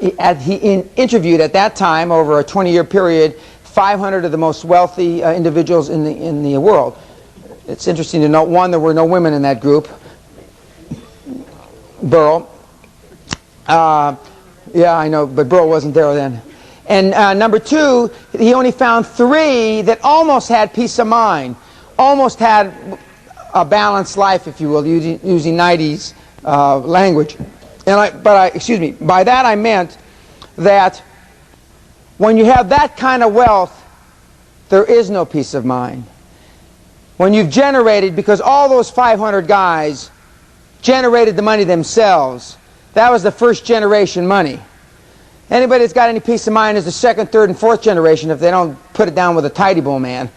interviewed at that time, over a 20-year period, 500 of the most wealthy individuals in the world. It's interesting to note, one, there were no women in that group. Burl. Yeah, I know, but Burl wasn't there then. And number two, he only found 3 that almost had peace of mind, almost had a balanced life, if you will, using 90s language. Excuse me, by that I meant that when you have that kind of wealth, there is no peace of mind. When you've generated, because all those 500 guys generated the money themselves, that was the first generation money. Anybody that's got any peace of mind is the second, third, and fourth generation if they don't put it down with a tidy bowl man.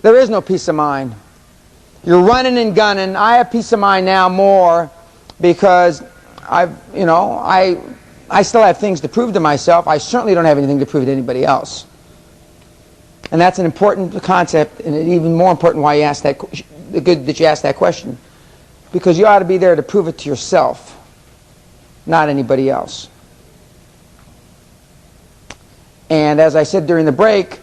There is no peace of mind. You're running and gunning. I have peace of mind now more because I still have things to prove to myself. I certainly don't have anything to prove to anybody else. And that's an important concept, and even more important why you asked that. Good that you asked that question, because you ought to be there to prove it to yourself, not anybody else. And as I said during the break,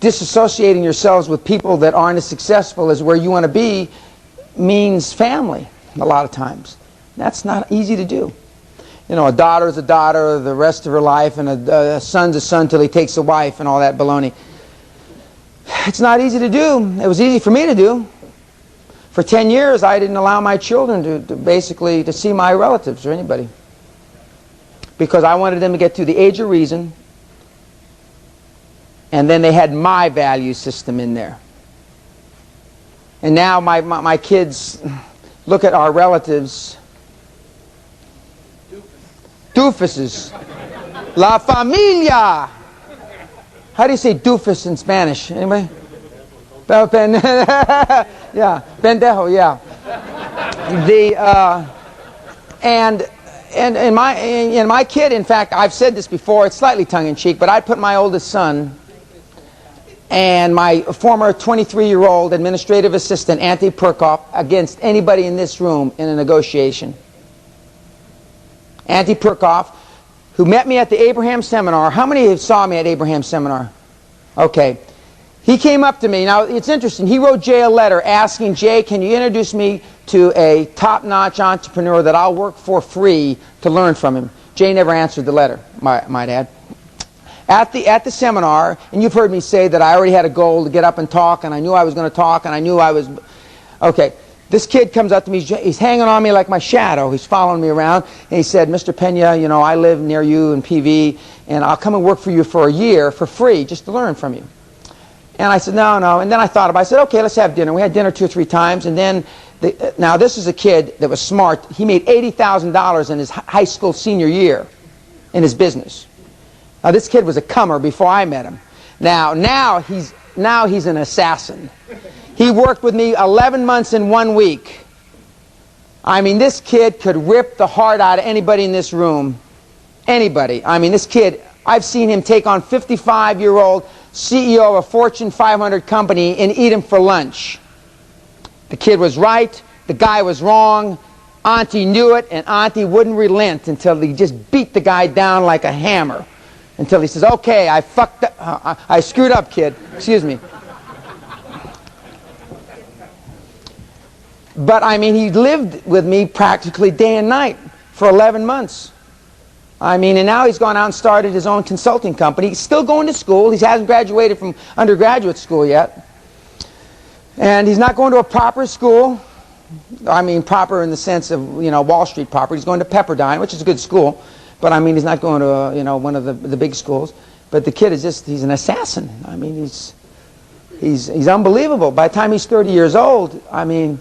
disassociating yourselves with people that aren't as successful as where you want to be means family a lot of times. That's not easy to do. You know, a daughter is a daughter the rest of her life, and a son's a son till he takes a wife, and all that baloney. It's not easy to do. It was easy for me to do. For 10 years, I didn't allow my children to see my relatives or anybody, because I wanted them to get to the age of reason, and then they had my value system in there. And now my kids look at our relatives, doofuses. La familia. How do you say doofus in Spanish? Anybody? Yeah, pendejo. Yeah. And my kid, in fact, I've said this before. It's slightly tongue-in-cheek, but I'd put my oldest son and my former 23-year-old administrative assistant, Auntie Perkoff, against anybody in this room in a negotiation. Auntie Perkoff, who met me at the Abraham Seminar. How many saw me at Abraham Seminar? Okay. He came up to me. Now, it's interesting. He wrote Jay a letter asking, Jay, can you introduce me to a top-notch entrepreneur that I'll work for free to learn from him? Jay never answered the letter, might add. At the seminar, and you've heard me say that I already had a goal to get up and talk, and I knew I was going to talk, and I knew I was... Okay. This kid comes up to me, he's hanging on me like my shadow, he's following me around, and he said, Mr. Pena, you know, I live near you in PV, and I'll come and work for you for a year for free, just to learn from you. And I said, no, and then I thought about it, I said, okay, let's have dinner. We had dinner 2 or 3 times, and then, now this is a kid that was smart. He made $80,000 in his high school senior year in his business. Now this kid was a comer before I met him. Now he's an assassin. He worked with me 11 months in 1 week. I mean, this kid could rip the heart out of anybody in this room. Anybody. I mean, this kid, I've seen him take on 55-year-old CEO of a Fortune 500 company and eat him for lunch. The kid was right. The guy was wrong. Auntie knew it, and Auntie wouldn't relent until he just beat the guy down like a hammer. Until he says, okay, I fucked up. I screwed up, kid. Excuse me. But, I mean, he lived with me practically day and night for 11 months. I mean, and now he's gone out and started his own consulting company. He's still going to school. He hasn't graduated from undergraduate school yet. And he's not going to a proper school. I mean, proper in the sense of, you know, Wall Street proper. He's going to Pepperdine, which is a good school. But, I mean, he's not going to, you know, one of the big schools. But the kid is just, he's an assassin. I mean, he's unbelievable. By the time he's 30 years old, I mean...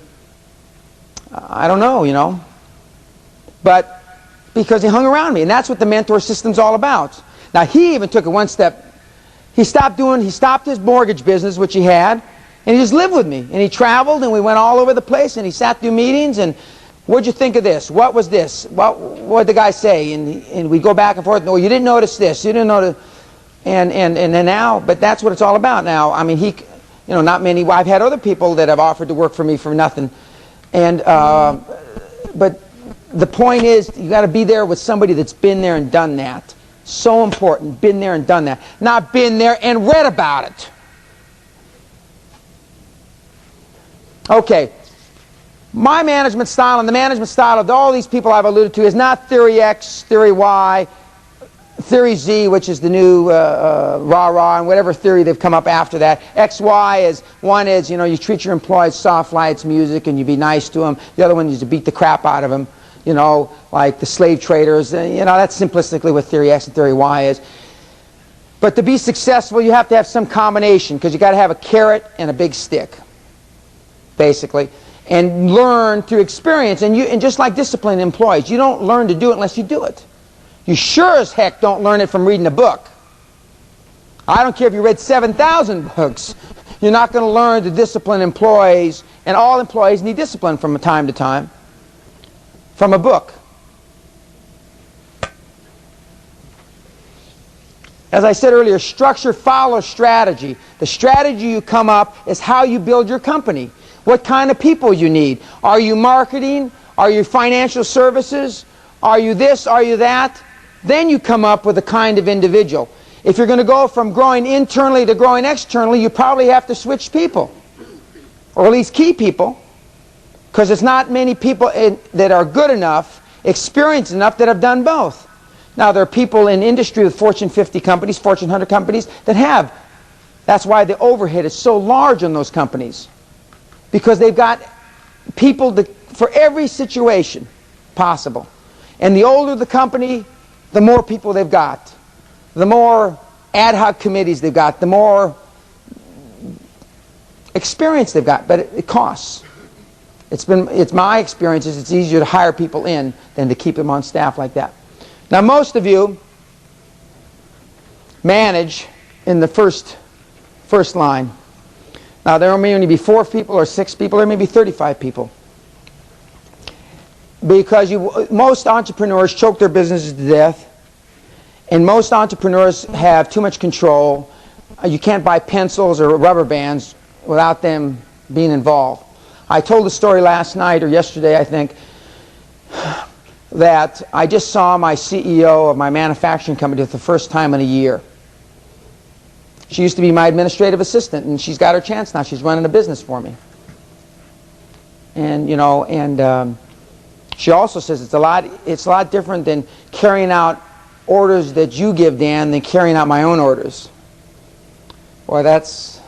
I don't know, you know. But because he hung around me, and that's what the mentor system's all about. Now, he even took it one step. He stopped his mortgage business, which he had, and he just lived with me. And he traveled, and we went all over the place, and he sat through meetings, and what'd you think of this? What was this? What'd the guy say? And we go back and forth. No, you didn't notice this. You didn't notice. And then now, but that's what it's all about now. I mean, you know, not many. I've had other people that have offered to work for me for nothing. And but the point is, you got to be there with somebody that's been there and done that. So important, been there and done that. Not been there and read about it. Okay, my management style and the management style of all these people I've alluded to is not theory X, theory Y, theory Z, which is the new rah-rah, and whatever theory they've come up after that. XY is, one is, you know, you treat your employees soft lights, music, and you be nice to them. The other one is to beat the crap out of them, you know, like the slave traders. You know, that's simplistically what theory X and theory Y is. But to be successful, you have to have some combination, because you got to have a carrot and a big stick, basically, and learn through experience. And just like discipline employees, you don't learn to do it unless you do it. You sure as heck don't learn it from reading a book. I don't care if you read 7,000 books. You're not going to learn to discipline employees, and all employees need discipline from time to time, from a book. As I said earlier, structure follows strategy. The strategy you come up is how you build your company. What kind of people you need. Are you marketing? Are you financial services? Are you this? Are you that? Then you come up with a kind of individual. If you're going to go from growing internally to growing externally, you probably have to switch people, or at least key people, because there's not many people that are good enough, experienced enough, that have done both. Now, there are people in industry with Fortune 50 companies, Fortune 100 companies that have. That's why the overhead is so large on those companies, because they've got people for every situation possible. And the older the company, the more people they've got. The more ad hoc committees they've got, the more experience they've got. But it costs. It's my experience is it's easier to hire people in than to keep them on staff like that. Now, most of you manage in the first line. Now, there may only be 4 people or 6 people, or maybe 35 people. Because most entrepreneurs choke their businesses to death, and most entrepreneurs have too much control. You can't buy pencils or rubber bands without them being involved. I told a story last night, or yesterday I think, that I just saw my CEO of my manufacturing company for the first time in a year. She used to be my administrative assistant, and she's got her chance now. She's running a business for me. And, you know, she also says it's a lot different than carrying out orders that you give, Dan, than carrying out my own orders. Boy, that's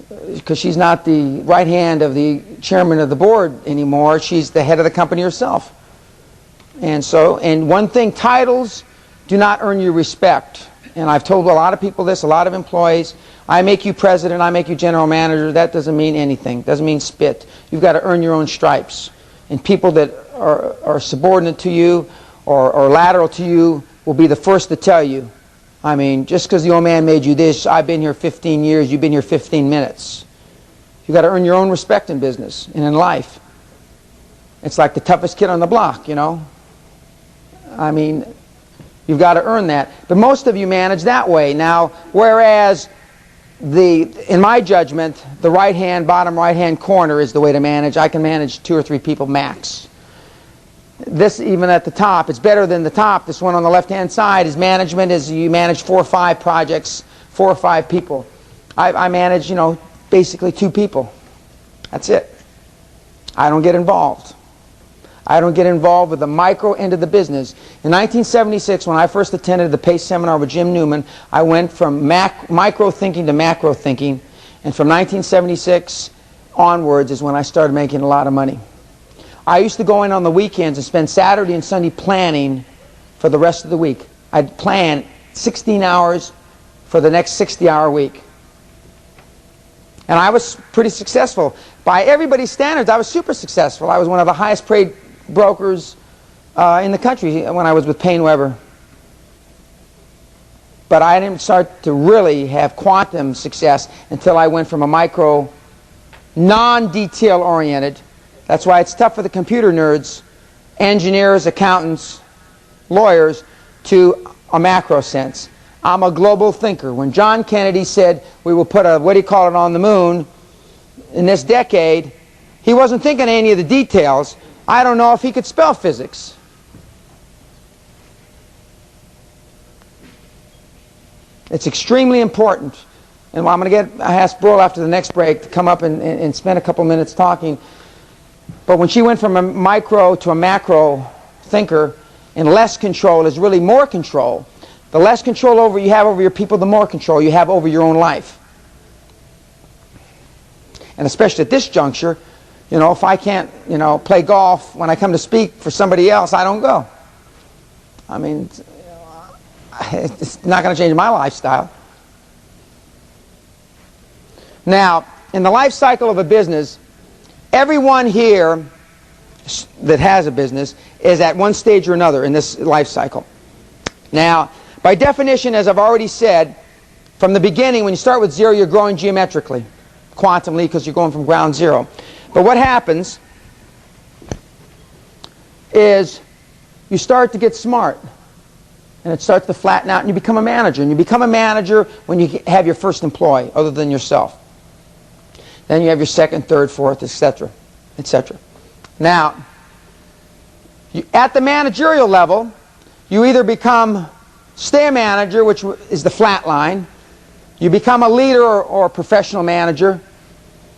because she's not the right hand of the chairman of the board anymore. She's the head of the company herself. And one thing, titles do not earn you respect. And I've told a lot of people this, a lot of employees. I make you president, I make you general manager. That doesn't mean anything. Doesn't mean spit. You've got to earn your own stripes. And people that are subordinate to you or lateral to you will be the first to tell you. I mean, just because the old man made you this, I've been here 15 years, you've been here 15 minutes. You've got to earn your own respect in business and in life. It's like the toughest kid on the block, you know. I mean, you've got to earn that. But most of you manage that way. Now, whereas in my judgment, the bottom right-hand corner is the way to manage. I can manage 2 or 3 people max. This, even at the top, it's better than the top. This one on the left-hand side is management. You manage 4 or 5 projects, 4 or 5 people. I manage, you know, basically 2 people. That's it. I don't get involved. I don't get involved with the micro end of the business. In 1976, when I first attended the PACE seminar with Jim Newman, I went from micro thinking to macro thinking. And from 1976 onwards is when I started making a lot of money. I used to go in on the weekends and spend Saturday and Sunday planning for the rest of the week. I'd plan 16 hours for the next 60-hour week. And I was pretty successful. By everybody's standards, I was super successful. I was one of the highest paid brokers in the country when I was with Payne Weber. But I didn't start to really have quantum success until I went from a micro, non-detail oriented. That's why it's tough for the computer nerds, engineers, accountants, lawyers, to a macro sense. I'm a global thinker. When John Kennedy said we will put on the moon in this decade, he wasn't thinking of any of the details, I don't know if he could spell physics. It's extremely important. And I'm going to ask Brule after the next break to come up and spend a couple minutes talking. But when she went from a micro to a macro thinker, and less control is really more control. The less control you have over your people, the more control you have over your own life. And especially at this juncture, you know, if I can't, you know, play golf when I come to speak for somebody else, I don't go. I mean, it's not going to change my lifestyle. Now, in the life cycle of a business, everyone here that has a business is at one stage or another in this life cycle. Now, by definition, as I've already said, from the beginning, when you start with zero, you're growing geometrically, quantumly, because you're going from ground zero. But what happens is you start to get smart, and it starts to flatten out, and you become a manager. And you become a manager when you have your first employee, other than yourself. Then you have your second, third, fourth, etc., etc. Now, at the managerial level, you either stay a manager, which is the flat line. You become a leader or a professional manager,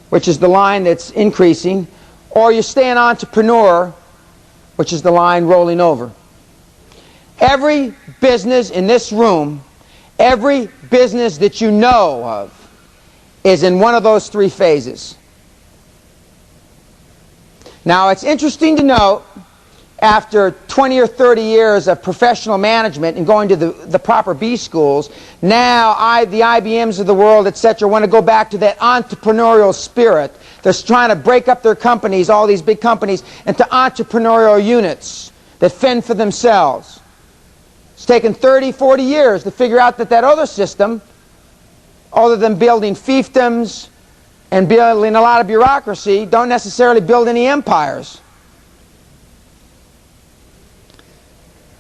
which is the line that's increasing. Or you stay an entrepreneur, which is the line rolling over. Every business in this room, every business that you know of, is in one of those three phases. Now, it's interesting to note, after 20 or 30 years of professional management and going to the proper B schools, now the IBMs of the world, etc., want to go back to that entrepreneurial spirit. They're trying to break up their companies, all these big companies, into entrepreneurial units that fend for themselves. It's taken 30, 40 years to figure out that other system, other than building fiefdoms and building a lot of bureaucracy, don't necessarily build any empires.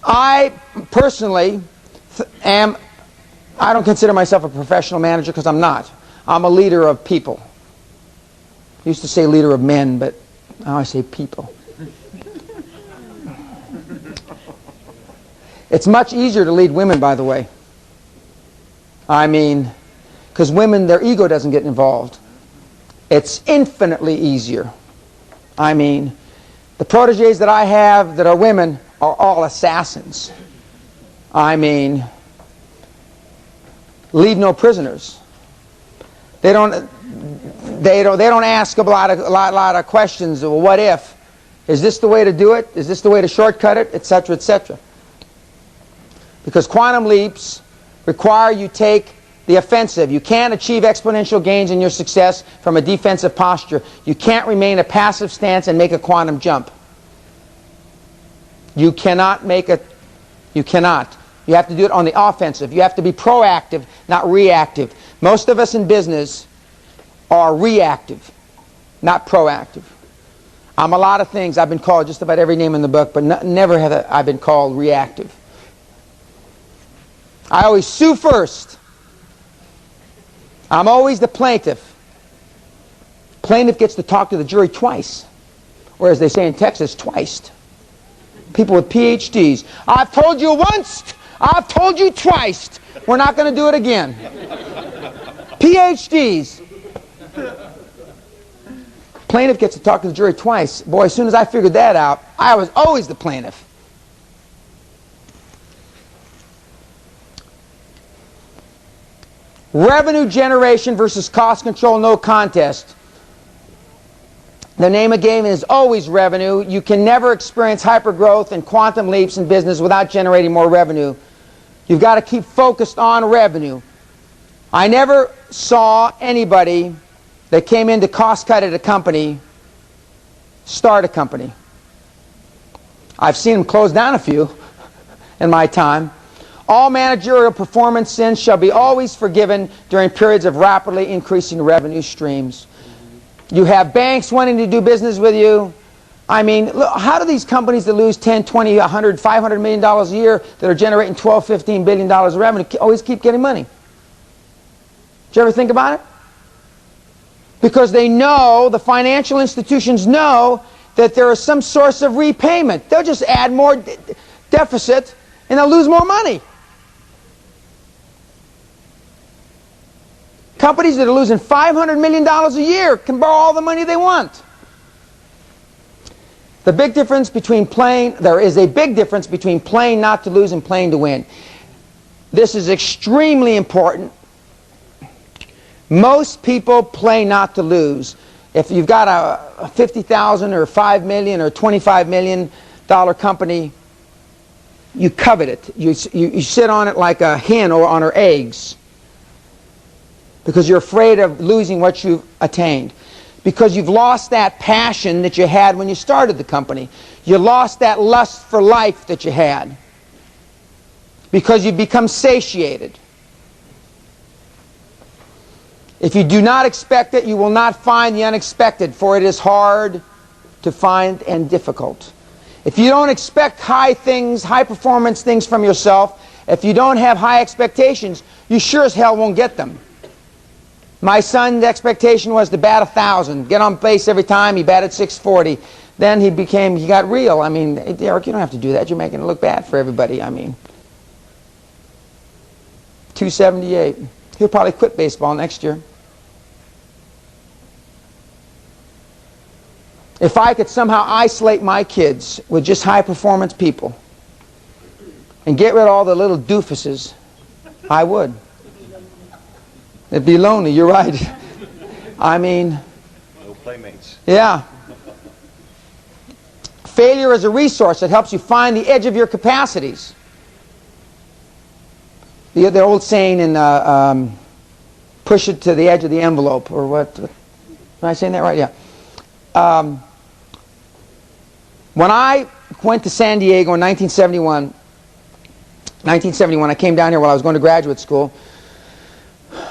I personally I don't consider myself a professional manager because I'm not. I'm a leader of people. I used to say leader of men, but now I say people. It's much easier to lead women, by the way. I mean, because women, their ego doesn't get involved. It's infinitely easier. I mean, the proteges that I have that are women are all assassins. I mean, leave no prisoners. They don't ask a lot of questions. Well, what if? Is this the way to do it? Is this the way to shortcut it? Etc. etc. Because quantum leaps require you take the offensive. You can't achieve exponential gains in your success from a defensive posture. You can't remain a passive stance and make a quantum jump. You cannot make a... You cannot. You have to do it on the offensive. You have to be proactive, not reactive. Most of us in business are reactive, not proactive. I'm a lot of things. I've been called just about every name in the book, but never have I been called reactive. I always sue first. I'm always the plaintiff. Plaintiff gets to talk to the jury twice, or as they say in Texas, twice. People with PhDs. I've told you once, I've told you twice. We're not going to do it again. PhDs. Plaintiff gets to talk to the jury twice. Boy, as soon as I figured that out, I was always the plaintiff. Revenue generation versus cost control, no contest. The name of the game is always revenue. You can never experience hypergrowth and quantum leaps in business without generating more revenue. You've got to keep focused on revenue. I never saw anybody that came in to cost cut at a company start a company. I've seen them close down a few in my time. All managerial performance sins shall be always forgiven during periods of rapidly increasing revenue streams. You have banks wanting to do business with you. I mean, look, how do these companies that lose 10, 20, 100, $500 million a year that are generating $12, $15 billion of revenue always keep getting money? Did you ever think about it? Because they know, the financial institutions know, that there is some source of repayment. They'll just add more deficit and they'll lose more money. Companies that are losing $500 million a year can borrow all the money they want. The big difference between there is a big difference between playing not to lose and playing to win. This is extremely important. Most people play not to lose. If you've got a $50,000 or $5 million or $25 million company, you covet it. You sit on it like a hen or on her eggs because you're afraid of losing what you've attained. Because you've lost that passion that you had when you started the company. You lost that lust for life that you had. Because you've become satiated. If you do not expect it, you will not find the unexpected, for it is hard to find and difficult. If you don't expect high things, high performance things from yourself, if you don't have high expectations, you sure as hell won't get them. My son's expectation was to bat 1,000, get on base every time. He batted 640. Then he got real. I mean, hey, Derek, you don't have to do that. You're making it look bad for everybody. I mean, 278. He'll probably quit baseball next year. If I could somehow isolate my kids with just high-performance people and get rid of all the little doofuses, I would. It'd be lonely, you're right. I mean... No playmates. Yeah. Failure is a resource that helps you find the edge of your capacities. The old saying in push it to the edge of the envelope, or what? Am I saying that right? Yeah. When I went to San Diego in 1971, I came down here while I was going to graduate school.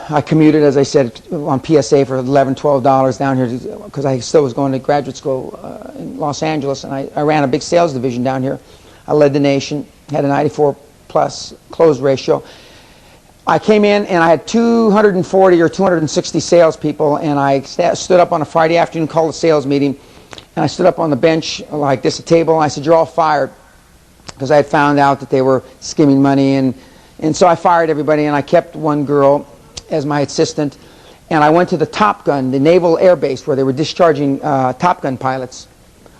I commuted, as I said, on PSA for $11, $12 down here because I still was going to graduate school in Los Angeles, and I ran a big sales division down here. I led the nation, had a 94+ close ratio. I came in and I had 240 or 260 salespeople, and I stood up on a Friday afternoon, called a sales meeting, and I stood up on the bench like this, a table, and I said, "You're all fired," because I had found out that they were skimming money, and so I fired everybody, and I kept one girl as my assistant, and I went to the Top Gun, the Naval Air Base, where they were discharging Top Gun pilots.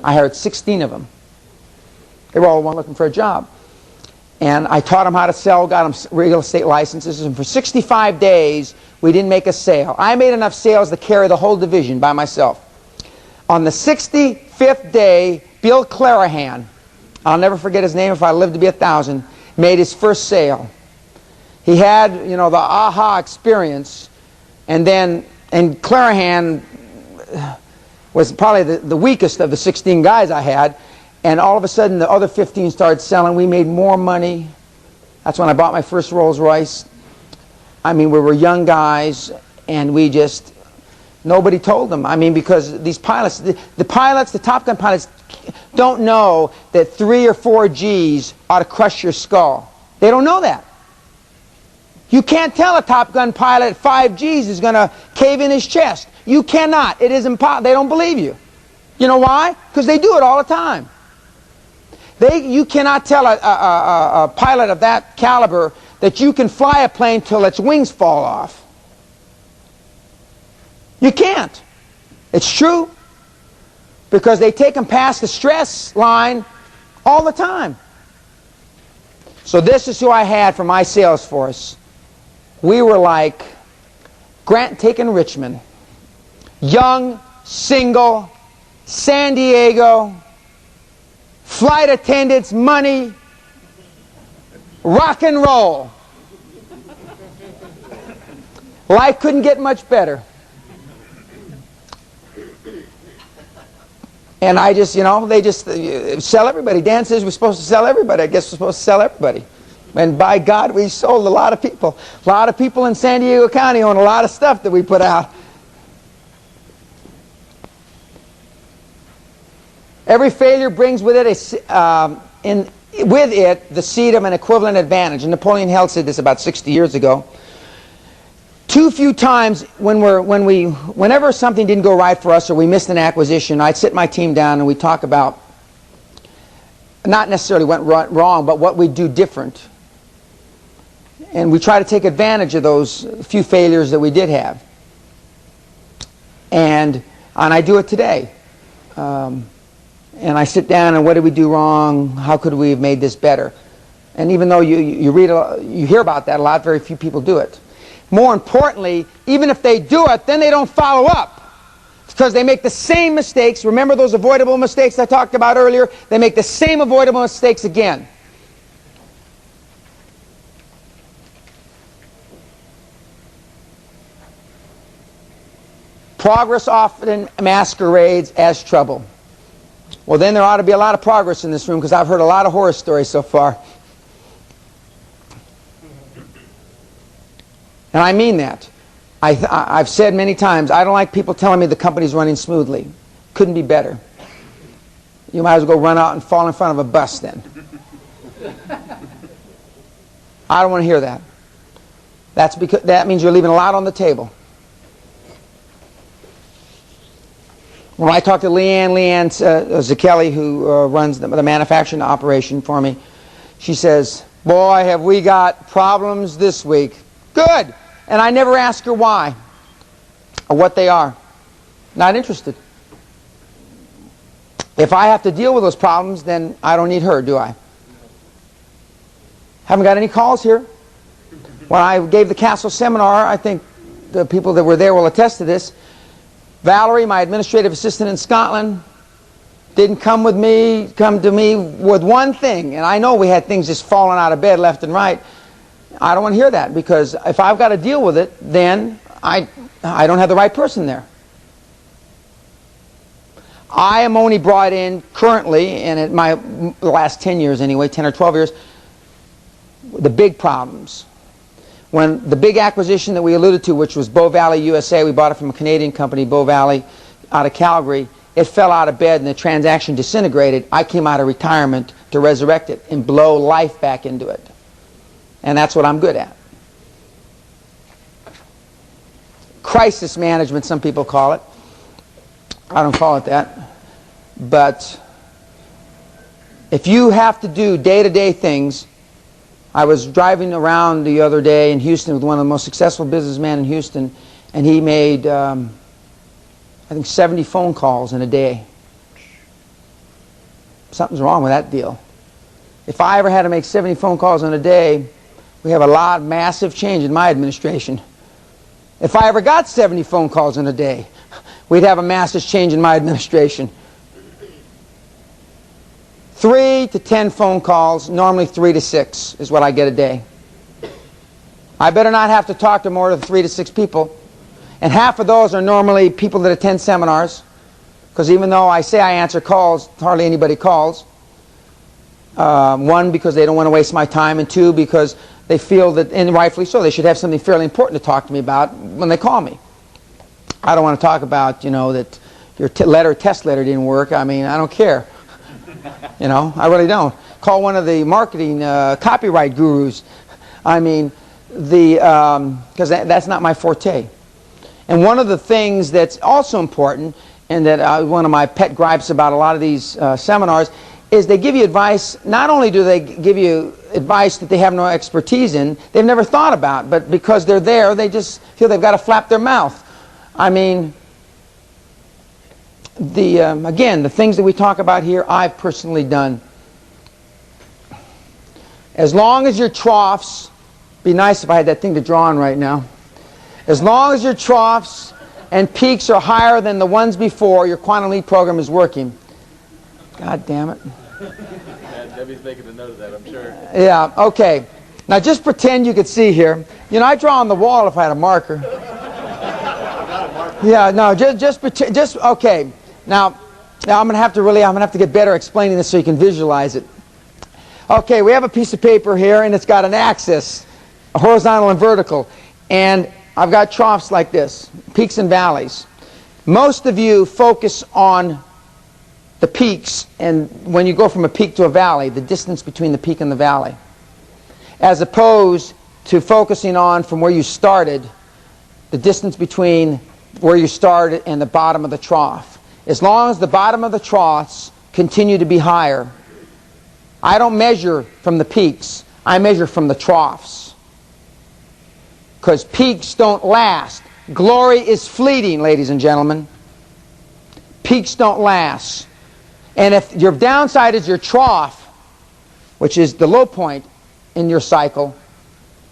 I hired 16 of them. They were all looking for a job. And I taught them how to sell, got them real estate licenses, and for 65 days, we didn't make a sale. I made enough sales to carry the whole division by myself. On the 65th day, Bill Clarahan, I'll never forget his name if I live to be 1,000, made his first sale. He had, you know, the aha experience, and Clarahan was probably the weakest of the 16 guys I had, and all of a sudden the other 15 started selling. We made more money. That's when I bought my first Rolls Royce. I mean, we were young guys, and we just, nobody told them. I mean, because these pilots, the Top Gun pilots don't know that 3 or 4 G's ought to crush your skull. They don't know that. You can't tell a Top Gun pilot 5 G's is going to cave in his chest. You cannot. It is impossible. They don't believe you. You know why? Because they do it all the time. You cannot tell a pilot of that caliber that you can fly a plane till its wings fall off. You can't. It's true. Because they take them past the stress line all the time. So this is who I had for my sales force. We were like Grant taking Richmond. Young, single, San Diego, flight attendants, money, rock and roll. Life couldn't get much better. And I just, you know, they just sell everybody. Dan says we're supposed to sell everybody. I guess we're supposed to sell everybody. And by God, we sold a lot of people. A lot of people in San Diego County own a lot of stuff that we put out. Every failure brings with it the seed of an equivalent advantage. And Napoleon Hill said this about 60 years ago. too few times whenever something didn't go right for us or we missed an acquisition, I'd sit my team down and we'd talk about not necessarily went wrong, but what we'd do different. And we try to take advantage of those few failures that we did have. And I do it today. And I sit down and what did we do wrong? How could we have made this better? And even though you hear about that a lot, very few people do it. More importantly, even if they do it, then they don't follow up. Because they make the same mistakes. Remember those avoidable mistakes I talked about earlier? They make the same avoidable mistakes again. Progress often masquerades as trouble. Well, then there ought to be a lot of progress in this room because I've heard a lot of horror stories so far. And I mean that. I've said many times, I don't like people telling me the company's running smoothly. Couldn't be better. You might as well go run out and fall in front of a bus then. I don't want to hear that. That means you're leaving a lot on the table. When I talked to Leanne Zacchelli, who runs the manufacturing operation for me, she says, boy, have we got problems this week. Good. And I never ask her why or what they are. Not interested. If I have to deal with those problems, then I don't need her, do I? Haven't got any calls here. When I gave the Castle seminar, I think the people that were there will attest to this. Valerie, my administrative assistant in Scotland, didn't come to me with one thing. And I know we had things just falling out of bed left and right. I don't want to hear that because if I've got to deal with it, then I don't have the right person there. I am only brought in currently, and in the last 10 years anyway, 10 or 12 years, the big problems. When the big acquisition that we alluded to, which was Bow Valley USA, we bought it from a Canadian company, Bow Valley, out of Calgary, it fell out of bed and the transaction disintegrated. I came out of retirement to resurrect it and blow life back into it. And that's what I'm good at. Crisis management, some people call it. I don't call it that. But if you have to do day-to-day things, I was driving around the other day in Houston with one of the most successful businessmen in Houston, and he made, I think, 70 phone calls in a day. Something's wrong with that deal. If I ever had to make 70 phone calls in a day, we have a massive change in my administration. If I ever got 70 phone calls in a day, we'd have a massive change in my administration. 3 to 10 phone calls, normally 3 to 6 is what I get a day. I better not have to talk to more than 3 to 6 people. And half of those are normally people that attend seminars, because even though I say I answer calls, hardly anybody calls. One, because they don't want to waste my time, and two, because they feel that, and rightfully so, they should have something fairly important to talk to me about when they call me. I don't want to talk about, that your test letter didn't work. I mean, I don't care. I really don't. Call one of the marketing copyright gurus. I mean, because that's not my forte. And one of the things that's also important, and that one of my pet gripes about a lot of these seminars, is they give you advice. Not only do they give you advice that they have no expertise in, they've never thought about, but because they're there, they just feel they've got to flap their mouth. I mean, again, the things that we talk about here, I've personally done. As long as your troughs, be nice if I had that thing to draw on right now. As long as your troughs and peaks are higher than the ones before, your quantum leap program is working. God damn it. Yeah, Debbie's making a note of that, I'm sure. Yeah, okay. Now just pretend you could see here. I draw on the wall if I had a marker. Yeah, no, just pretend, okay. Now I'm gonna have to get better explaining this so you can visualize it. Okay, we have a piece of paper here and it's got an axis, a horizontal and vertical, and I've got troughs like this, peaks and valleys. Most of you focus on the peaks, and when you go from a peak to a valley, the distance between the peak and the valley, as opposed to focusing on from where you started the distance between where you started and the bottom of the trough. As long as the bottom of the troughs continue to be higher, I don't measure from the peaks, I measure from the troughs. Because peaks don't last. Glory is fleeting, ladies and gentlemen. Peaks don't last. And if your downside is your trough, which is the low point in your cycle,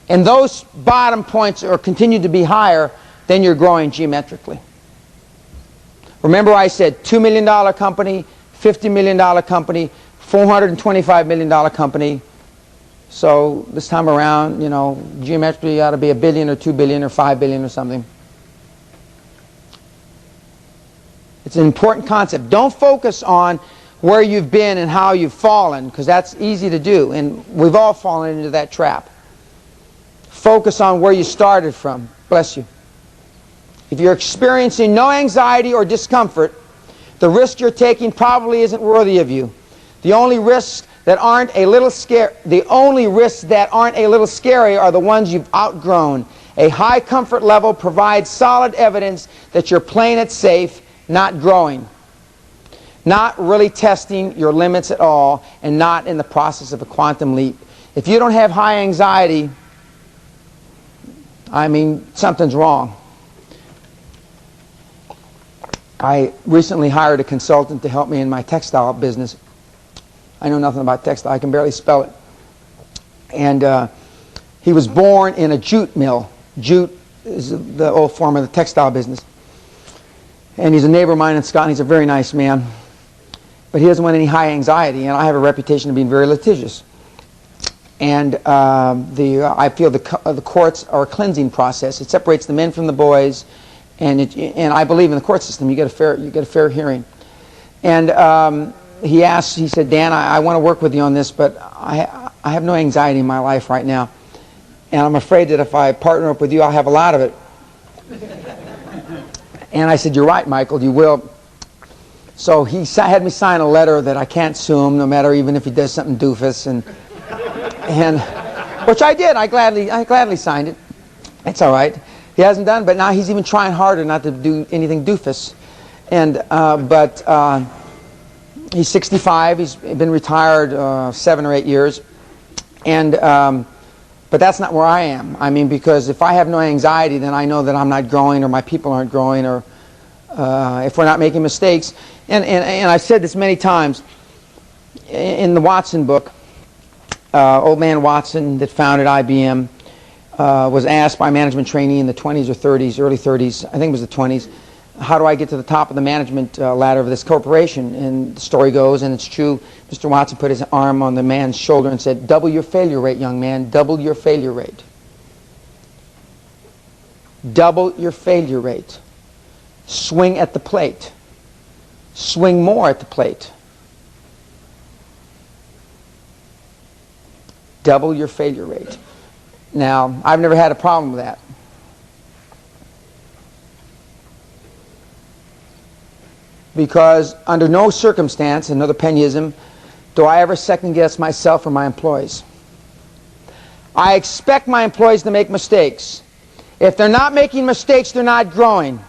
and those bottom points are continue to be higher, then you're growing geometrically. Remember I said $2 million company, $50 million company, $425 million company. So this time around, you know, geometrically ought to be $1 billion or $2 billion or $5 billion or something. It's an important concept. Don't focus on where you've been and how you've fallen, because that's easy to do, and we've all fallen into that trap. Focus on where you started from. Bless you. If you're experiencing no anxiety or discomfort, the risk you're taking probably isn't worthy of you. The only risks that aren't a little scary are the ones you've outgrown. A high comfort level provides solid evidence that you're playing it safe, not growing, not really testing your limits at all, and not in the process of a quantum leap. If you don't have high anxiety, I mean, something's wrong. I recently hired a consultant to help me in my textile business. I know nothing about textile. I can barely spell it. And he was born in a jute mill. Jute is the old form of the textile business. And he's a neighbor of mine in Scotland. He's a very nice man. But he doesn't want any high anxiety, and I have a reputation of being very litigious. And I feel the courts are a cleansing process. It separates the men from the boys, and I believe in the court system. You get a fair hearing. And he said, Dan, I want to work with you on this, but I have no anxiety in my life right now, and I'm afraid that if I partner up with you, I'll have a lot of it. And I said, you're right, Michael, you will. So he had me sign a letter that I can't sue him, no matter even if he does something doofus, and which I did. I gladly signed it. It's all right. He hasn't done, but now he's even trying harder not to do anything doofus. And but he's 65. He's been retired 7 or 8 years, and but that's not where I am. I mean, because if I have no anxiety, then I know that I'm not growing, or my people aren't growing, or if we're not making mistakes. And I've said this many times in the Watson book. Old man Watson that founded IBM was asked by a management trainee in the 20s or 30s, early 30s, I think it was the 20s, how do I get to the top of the management ladder of this corporation? And the story goes, and it's true, Mr. Watson put his arm on the man's shoulder and said, double your failure rate, young man, double your failure rate. Double your failure rate. Swing at the plate. Swing more at the plate. Double your failure rate. Now, I've never had a problem with that. Because under no circumstance, another Peñaism, do I ever second guess myself or my employees. I expect my employees to make mistakes. If they're not making mistakes, they're not growing.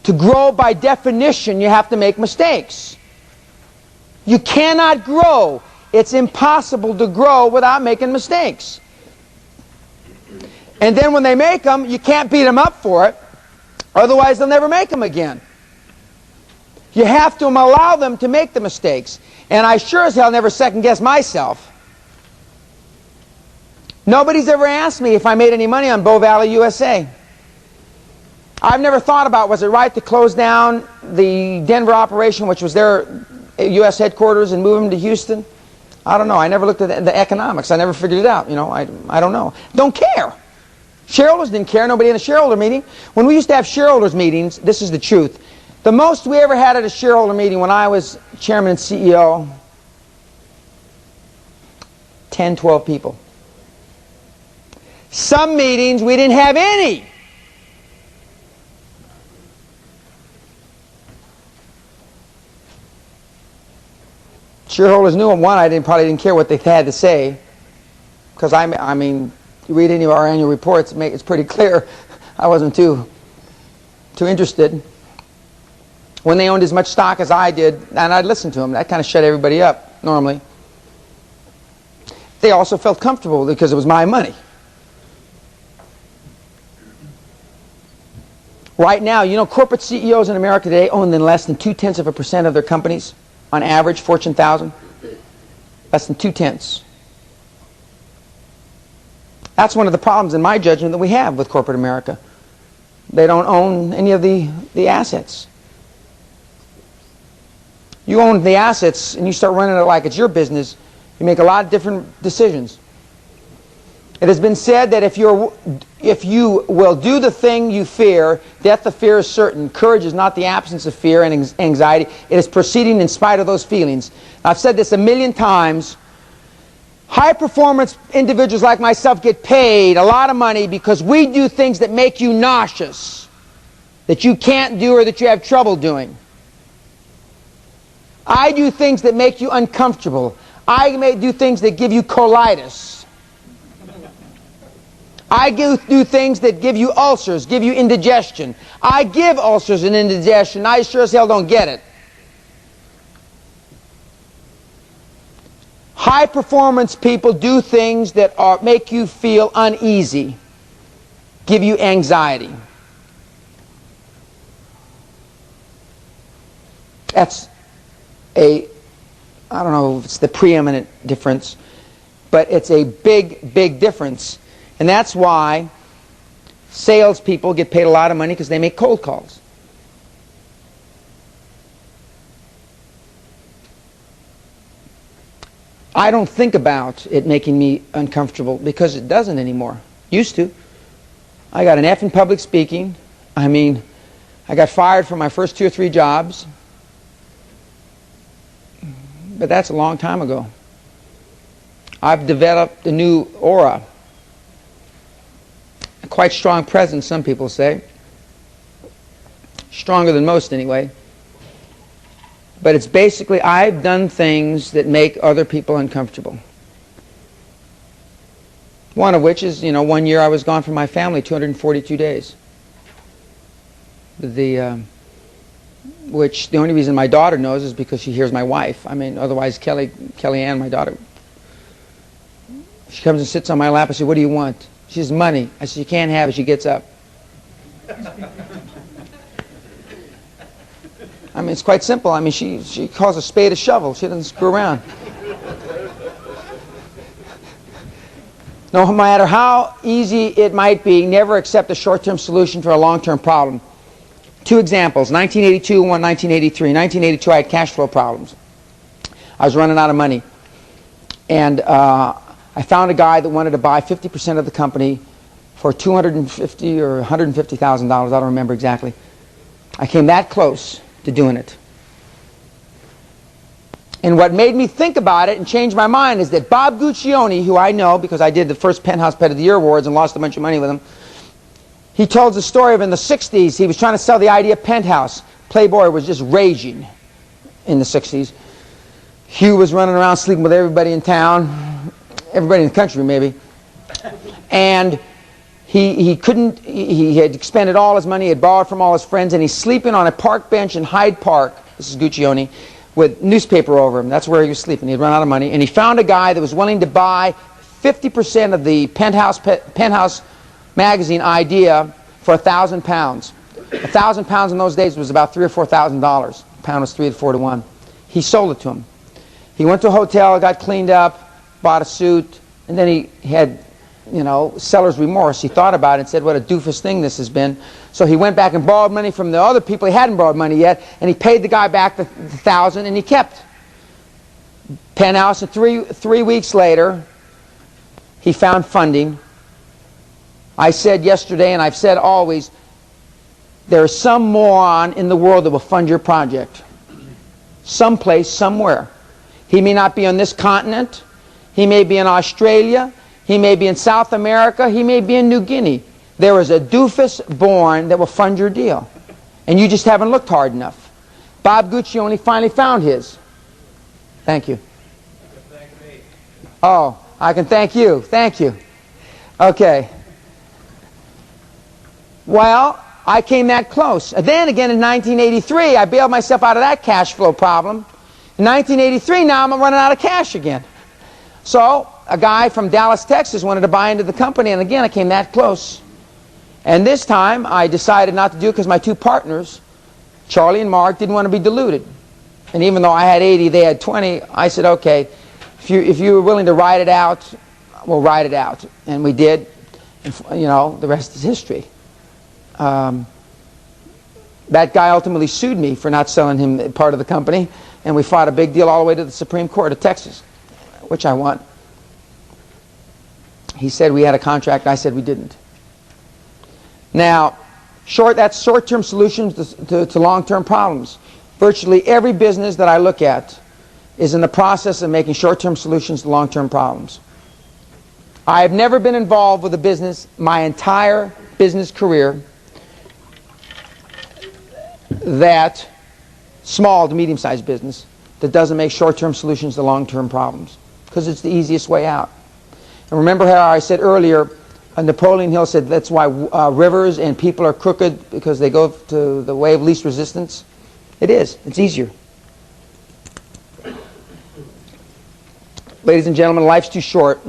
To grow, by definition, you have to make mistakes. You cannot grow. It's impossible to grow without making mistakes. And then when they make them, you can't beat them up for it. Otherwise, they'll never make them again. You have to allow them to make the mistakes. And I sure as hell never second guess myself. Nobody's ever asked me if I made any money on Bow Valley, USA. I've never thought about, was it right to close down the Denver operation, which was their U.S. headquarters, and move them to Houston? I don't know. I never looked at the economics. I never figured it out. You know, I don't know. Don't care. Shareholders didn't care. Nobody in a shareholder meeting. When we used to have shareholders meetings, this is the truth. The most we ever had at a shareholder meeting when I was chairman and CEO, 10, 12 people. Some meetings we didn't have any. Shareholders knew them. One, I probably didn't care what they had to say. Because I mean, you read any of our annual reports, it's pretty clear I wasn't too interested. When they owned as much stock as I did, and I'd listen to them, that kind of shut everybody up normally. They also felt comfortable because it was my money. Right now, you know, corporate CEOs in America today own less than 0.2% of their companies, on average, Fortune 1000. Less than 0.2. That's one of the problems, in my judgment, that we have with corporate America. They don't own any of the assets. You own the assets and you start running it like it's your business, you make a lot of different decisions. It has been said that if you will do the thing you fear, death of fear is certain. Courage is not the absence of fear and anxiety. It is proceeding in spite of those feelings. I've said this a million times. High-performance individuals like myself get paid a lot of money because we do things that make you nauseous, that you can't do or that you have trouble doing. I do things that make you uncomfortable. I may do things that give you colitis. I do things that give you ulcers, give you indigestion. I give ulcers and indigestion. I sure as hell don't get it. High-performance people do things that make you feel uneasy, give you anxiety. That's I don't know if it's the preeminent difference, but it's a big, big difference. And that's why salespeople get paid a lot of money, because they make cold calls. I don't think about it making me uncomfortable, because it doesn't anymore. Used to. I got an F in public speaking. I mean, I got fired from my first 2 or 3 jobs. But that's a long time ago. I've developed a new aura. A quite strong presence, some people say. Stronger than most, anyway. But it's basically, I've done things that make other people uncomfortable. One of which is, 1 year I was gone from my family, 242 days. Which the only reason my daughter knows is because she hears my wife. I mean, otherwise Kellyanne, my daughter, she comes and sits on my lap. I say, "What do you want?" She says, "Money." I say, "You can't have it." She gets up. I mean, it's quite simple. I mean, she calls a spade a shovel. She doesn't screw around. No matter how easy it might be, never accept a short-term solution for a long-term problem. 2 examples, 1982 and 1983. 1982, I had cash flow problems. I was running out of money. And I found a guy that wanted to buy 50% of the company for $250,000 or $150,000. I don't remember exactly. I came that close to doing it. And what made me think about it and change my mind is that Bob Guccione, who I know because I did the first Penthouse Pet of the Year awards and lost a bunch of money with him, he told the story of in the 60s, he was trying to sell the idea of Penthouse. Playboy was just raging in the 60s. Hugh was running around sleeping with everybody in town, everybody in the country maybe. And he had expended all his money, he had borrowed from all his friends, and he's sleeping on a park bench in Hyde Park, this is Guccione, with newspaper over him. That's where he was sleeping. He had run out of money. And he found a guy that was willing to buy 50% of the Penthouse magazine idea for 1,000 pounds. 1,000 pounds in those days was about $3,000 or $4,000. A pound was 3 to 4 to 1. He sold it to him. He went to a hotel, got cleaned up, bought a suit, and then he had, seller's remorse. He thought about it and said, what a doofus thing this has been. So he went back and borrowed money from the other people he hadn't borrowed money yet, and he paid the guy back the 1,000, and he kept Penthouse. And three weeks later, he found funding. I said yesterday, and I've said always, there is some moron in the world that will fund your project. Someplace, somewhere. He may not be on this continent. He may be in Australia. He may be in South America. He may be in New Guinea. There is a doofus born that will fund your deal. And you just haven't looked hard enough. Bob Guccione finally found his. Thank you. Oh, I can thank you. Thank you. Okay. Well, I came that close. And then again in 1983, I bailed myself out of that cash flow problem. In 1983, now I'm running out of cash again. So a guy from Dallas, Texas wanted to buy into the company, and again I came that close. And this time I decided not to do it because my two partners, Charlie and Mark, didn't want to be diluted. And even though I had 80, they had 20, I said, okay, if you were willing to ride it out, we'll ride it out. And we did. And, you know, the rest is history. That guy ultimately sued me for not selling him part of the company, and we fought a big deal all the way to the Supreme Court of Texas, which I won. He said we had a contract, I said we didn't. Now, that's short-term solutions to long-term problems. Virtually every business that I look at is in the process of making short-term solutions to long-term problems. I have never been involved with a business my entire business career that small to medium-sized business that doesn't make short-term solutions to long-term problems, because it's the easiest way out. And remember how I said earlier, Napoleon Hill said that's why rivers and people are crooked, because they go to the way of least resistance. It is. It's easier. Ladies and gentlemen, life's too short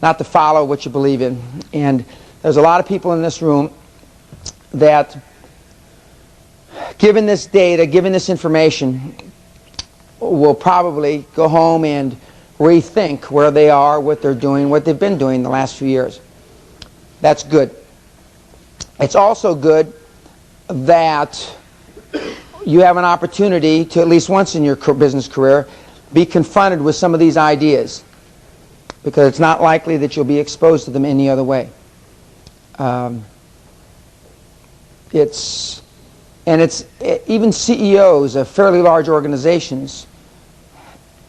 not to follow what you believe in. And there's a lot of people in this room that, given this data, given this information, will probably go home and rethink where they are, what they're doing, what they've been doing the last few years. That's good. It's also good that you have an opportunity to, at least once in your business career, be confronted with some of these ideas, because it's not likely that you'll be exposed to them any other way. Even CEOs of fairly large organizations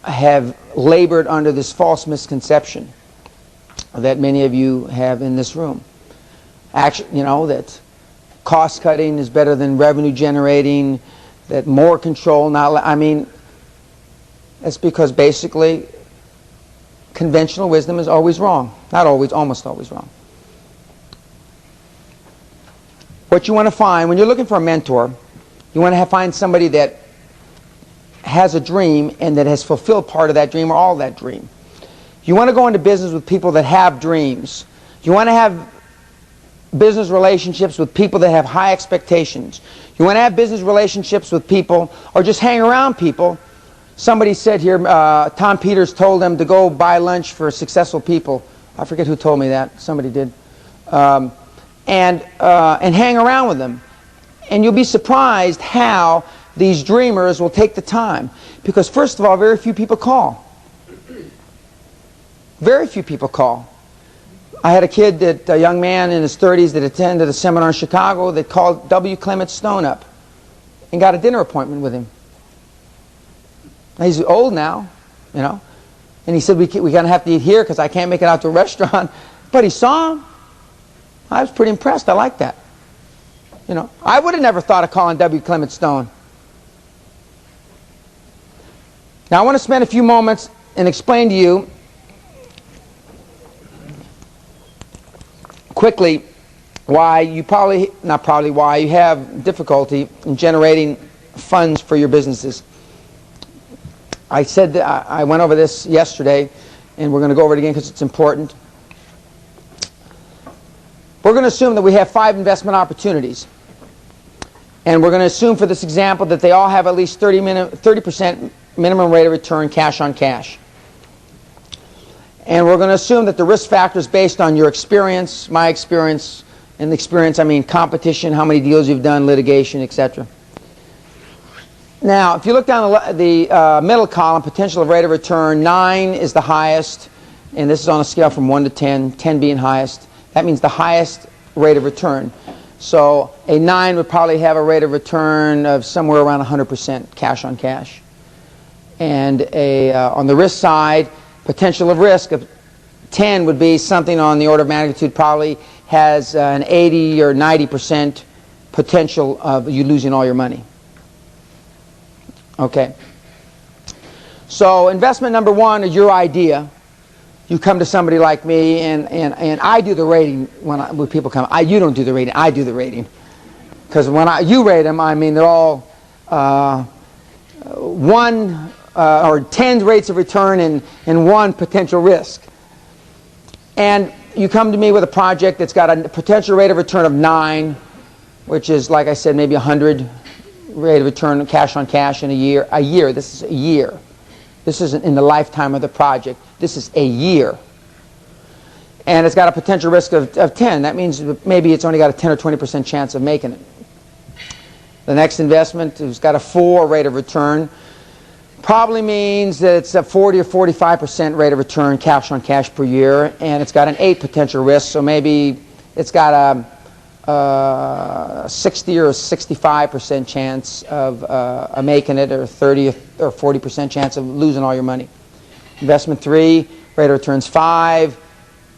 have labored under this false misconception that many of you have in this room. Actually, you know, that cost cutting is better than revenue generating, that more control, that's because basically conventional wisdom is always wrong. Not always, almost always wrong. What you want to find, when you're looking for a mentor, you want to find somebody that has a dream and that has fulfilled part of that dream or all of that dream. You want to go into business with people that have dreams. You want to have business relationships with people that have high expectations. You want to have business relationships with people, or just hang around people. Somebody said here, Tom Peters told them to go buy lunch for successful people. I forget who told me that. Somebody did. And hang around with them. And you'll be surprised how these dreamers will take the time. Because first of all, very few people call. Very few people call. I had a young man in his 30s that attended a seminar in Chicago that called W. Clement Stone up and got a dinner appointment with him. Now, he's old now, you know. And he said, we're going to have to eat here because I can't make it out to a restaurant. But he saw him. I was pretty impressed. I like that. You know, I would have never thought of calling W. Clement Stone. Now, I want to spend a few moments and explain to you quickly why you why you have difficulty in generating funds for your businesses. I said that I went over this yesterday, and we're going to go over it again because it's important. We're going to assume that we have 5 investment opportunities. And we're going to assume for this example that they all have at least 30% minimum rate of return cash on cash. And we're going to assume that the risk factor is based on your experience, my experience, and the experience I mean competition, how many deals you've done, litigation, etc. Now, if you look down the middle column, potential of rate of return, 9 is the highest, and this is on a scale from 1 to 10, 10 being highest. That means the highest rate of return. So a 9 would probably have a rate of return of somewhere around 100% cash on cash. And on the risk side, potential of risk of 10 would be something on the order of magnitude, probably has an 80 or 90% potential of you losing all your money. Okay. So investment number 1 is your idea. you come to somebody like me, and I do the rating when people come. You don't do the rating. I do the rating. Because when you rate them, I mean they're all 1 or 10 rates of return and 1 potential risk. And you come to me with a project that's got a potential rate of return of 9, which is, like I said, maybe 100 rate of return cash on cash in a year. A year. This is a year. This isn't in the lifetime of the project. This is a year. And it's got a potential risk of 10. That means maybe it's only got a 10 or 20% chance of making it. The next investment has got a 4 rate of return. Probably means that it's a 40 or 45% rate of return cash on cash per year, and it's got an 8 potential risk, so maybe it's got a 60 or 65% chance of making it, or 30 or 40% chance of losing all your money. Investment 3, rate of return's 5,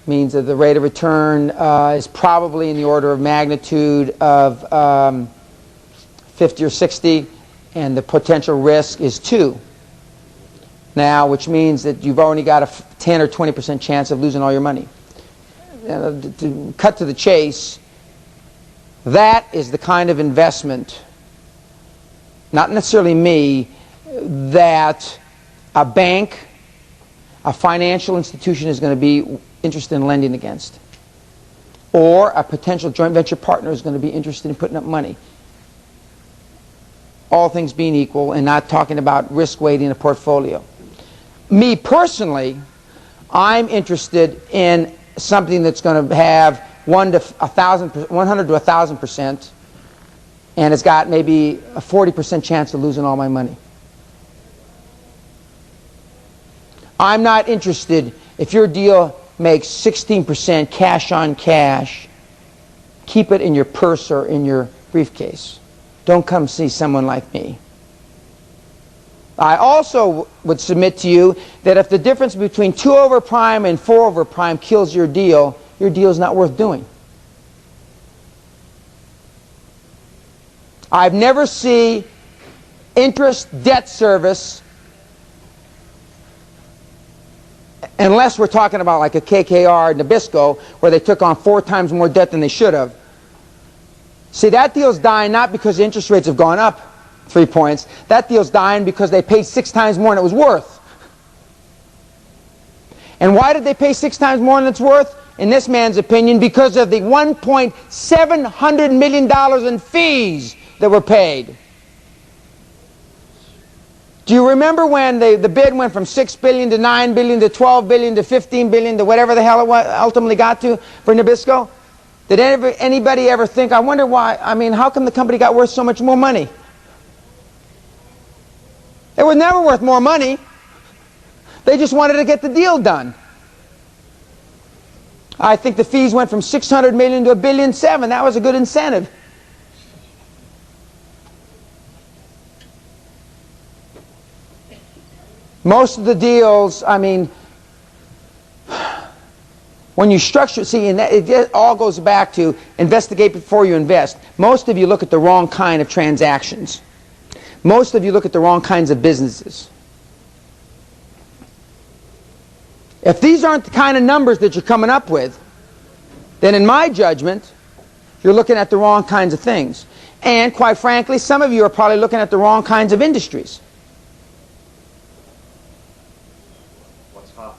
means that the rate of return is probably in the order of magnitude of 50 or 60, and the potential risk is 2. Now, which means that you've only got a 10 or 20% chance of losing all your money. To cut to the chase, that is the kind of investment, not necessarily me, that a bank, a financial institution is going to be interested in lending against. Or a potential joint venture partner is going to be interested in putting up money. All things being equal, and not talking about risk weighting a portfolio. Me personally, I'm interested in something that's going to have 100 to 1,000%, and it's got maybe a 40% chance of losing all my money. I'm not interested if your deal makes 16% cash on cash. Keep it in your purse or in your briefcase. Don't come see someone like me. I also would submit to you that if the difference between 2 over prime and 4 over prime kills your deal is not worth doing. I've never seen interest debt service, unless we're talking about like a KKR Nabisco, where they took on 4 times more debt than they should have. See, that deal's dying not because interest rates have gone up 3 points. That deal's dying because they paid 6 times more than it was worth. And why did they pay 6 times more than it's worth? In this man's opinion, because of the $1.7 million in fees that were paid. Do you remember when the bid went from $6 billion to $9 billion to $12 billion to $15 billion to whatever the hell it ultimately got to for Nabisco? Did anybody ever think, I wonder why, I mean, how come the company got worth so much more money? It was never worth more money. They just wanted to get the deal done. I think the fees went from $600 million to $1.7 billion. That was a good incentive. Most of the deals, I mean, when you structure, see, and it all goes back to investigate before you invest. Most of you look at the wrong kind of transactions. Most of you look at the wrong kinds of businesses. If these aren't the kind of numbers that you're coming up with, then in my judgment, you're looking at the wrong kinds of things. And quite frankly, some of you are probably looking at the wrong kinds of industries. What's hot?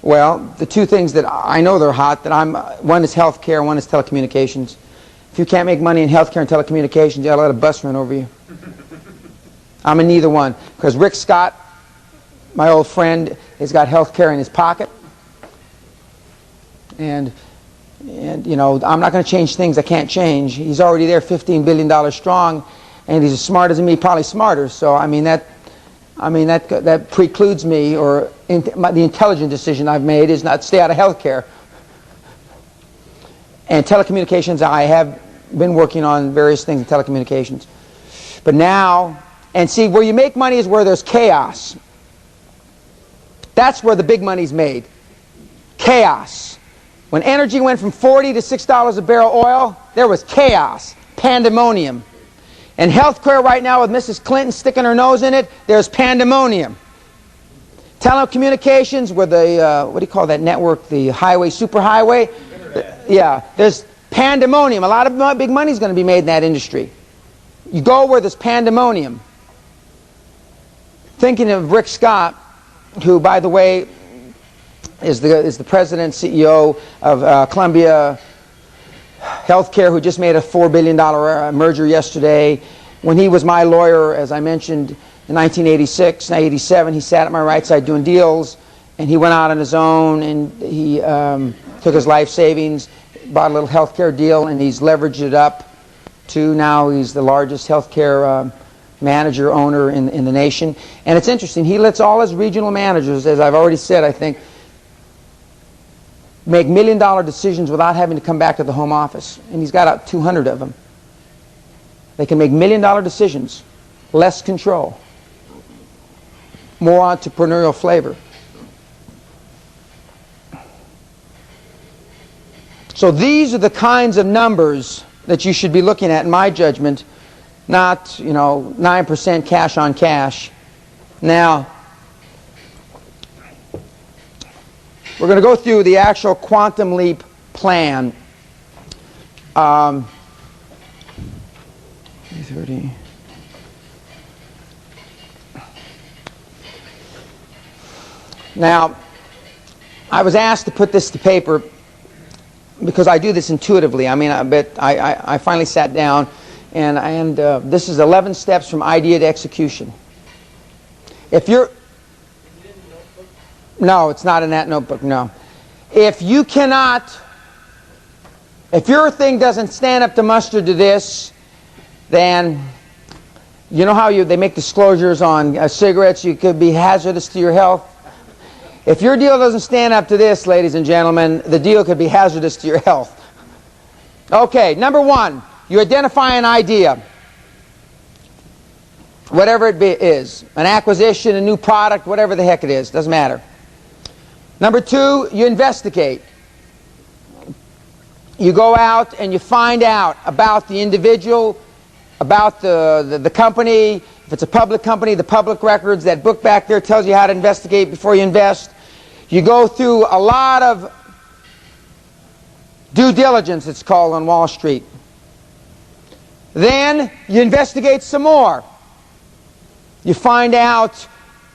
Well, the 2 things that I know they're hot, one is healthcare, one is telecommunications. If you can't make money in healthcare and telecommunications, you gotta let a bus run over you. I'm in neither one. Because Rick Scott, my old friend, has got healthcare in his pocket. And you know, I'm not going to change things I can't change. He's already there, $15 billion strong, and he's as smart as me, probably smarter. So I mean that precludes me, or the intelligent decision I've made is not to stay out of healthcare. And telecommunications, I have been working on various things in telecommunications. But now, and see, where you make money is where there's chaos. That's where the big money's made. Chaos. When energy went from $40 to $6 a barrel oil, there was chaos, pandemonium. And healthcare right now, with Mrs. Clinton sticking her nose in it, there's pandemonium. Telecommunications, where the, what do you call that network, the highway, superhighway? Yeah, there's pandemonium. A lot of big money is going to be made in that industry. You go where there's pandemonium. Thinking of Rick Scott, who, by the way, is the president and CEO of Columbia Healthcare, who just made a $4 billion merger yesterday. When he was my lawyer, as I mentioned, in 1986, 1987, he sat at my right side doing deals, and he went out on his own, and he took his life savings, bought a little healthcare deal, and he's leveraged it up to now he's the largest healthcare manager, owner in the nation. And it's interesting, he lets all his regional managers, as I've already said, I think, make $1 million decisions without having to come back to the home office. And he's got out 200 of them. They can make $1 million decisions, less control, more entrepreneurial flavor. So these are the kinds of numbers that you should be looking at, in my judgment, not, 9% cash on cash. Now, we're going to go through the actual quantum leap plan. 330. Now, I was asked to put this to paper because I do this intuitively. I mean, I finally sat down, and this is 11 steps from idea to execution. If you're... No, it's not in that notebook, no. If you cannot... If your thing doesn't stand up to mustard to this, then... You know how they make disclosures on cigarettes? You could be hazardous to your health. If your deal doesn't stand up to this, ladies and gentlemen, the deal could be hazardous to your health. Okay, number one, you identify an idea. Whatever it is. An acquisition, a new product, whatever the heck it is. Doesn't matter. Number two, you investigate. You go out and you find out about the individual, about the company. If it's a public company, the public records, that book back there tells you how to investigate before you invest. You go through a lot of due diligence, it's called on Wall Street. Then you investigate some more. You find out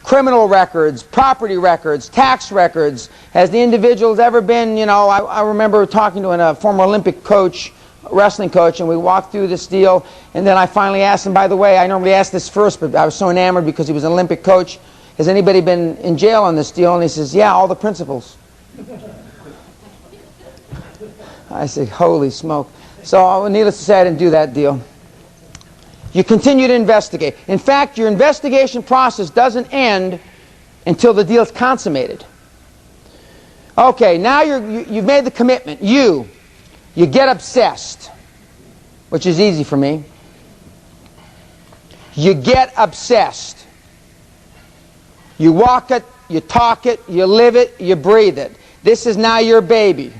criminal records, property records, tax records. Has the individuals ever been, I remember talking to a former Olympic coach, wrestling coach, and we walked through this deal, and then I finally asked him, by the way, I normally ask this first, but I was so enamored because he was an Olympic coach, has anybody been in jail on this deal? And he says, yeah, all the principals. I said, holy smoke. So needless to say, I didn't do that deal. You continue to investigate. In fact, your investigation process doesn't end until the deal is consummated. Okay, now you've made the commitment. You get obsessed, which is easy for me. You get obsessed. You walk it, you talk it, you live it, you breathe it. This is now your baby.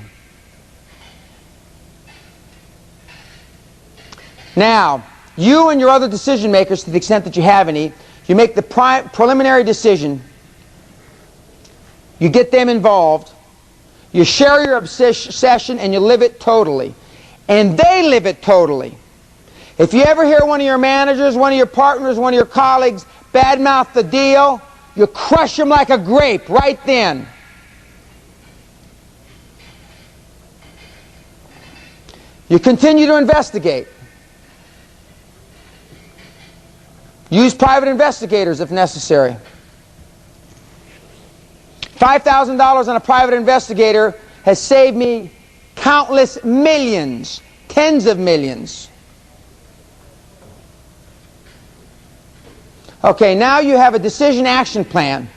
Now, you and your other decision makers, to the extent that you have any, you make the preliminary decision. You get them involved. You share your obsession and you live it totally. And they live it totally. If you ever hear one of your managers, one of your partners, one of your colleagues badmouth the deal, you crush them like a grape right then. You continue to investigate. Use private investigators if necessary. $5,000 on a private investigator has saved me countless millions, tens of millions. Okay, now you have a decision action plan.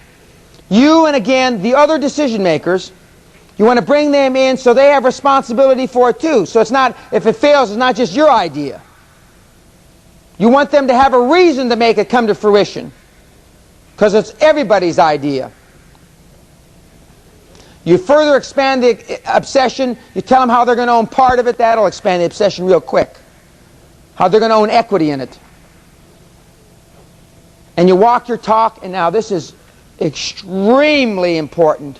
You and again the other decision makers, you want to bring them in so they have responsibility for it too. So it's not, if it fails, it's not just your idea. You want them to have a reason to make it come to fruition, because it's everybody's idea. You further expand the obsession. You tell them how they're going to own part of it. That'll expand the obsession real quick. How they're going to own equity in it. And you walk your talk, and now this is extremely important.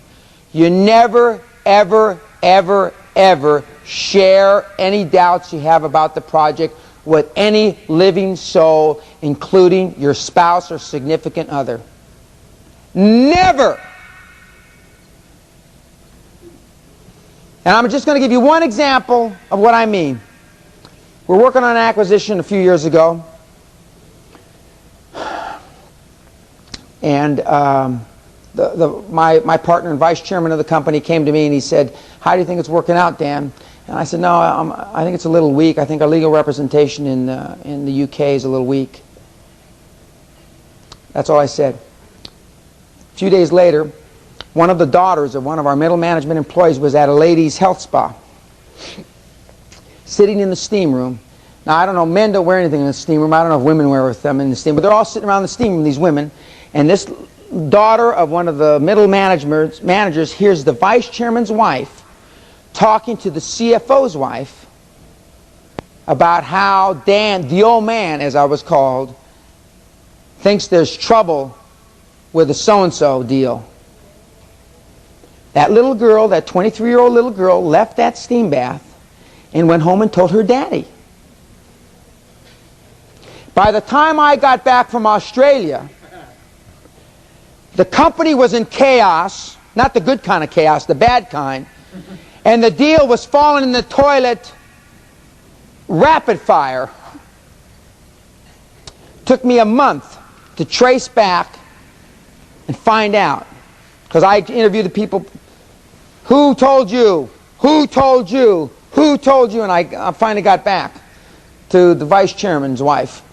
You never, ever, ever, ever share any doubts you have about the project with any living soul, including your spouse or significant other. Never! And I'm just going to give you one example of what I mean. We're working on an acquisition a few years ago. And my partner and vice chairman of the company came to me and he said, "How do you think it's working out, Dan?" And I said, "No, I think it's a little weak. I think our legal representation in the UK is a little weak." That's all I said. A few days later, one of the daughters of one of our middle management employees was at a ladies' health spa, sitting in the steam room. Now, I don't know, men don't wear anything in the steam room. I don't know if women wear with them in the steam, but they're all sitting around the steam room, these women. And this daughter of one of the middle managers hears the vice chairman's wife talking to the CFO's wife about how Dan, the old man, as I was called, thinks there's trouble with the so-and-so deal. That little girl, that 23-year-old little girl, left that steam bath and went home and told her daddy. By the time I got back from Australia, the company was in chaos, not the good kind of chaos, the bad kind, and the deal was falling in the toilet rapid fire. Took me a month to trace back and find out, because I interviewed the people. Who told you? Who told you? Who told you? And I finally got back to the vice chairman's wife.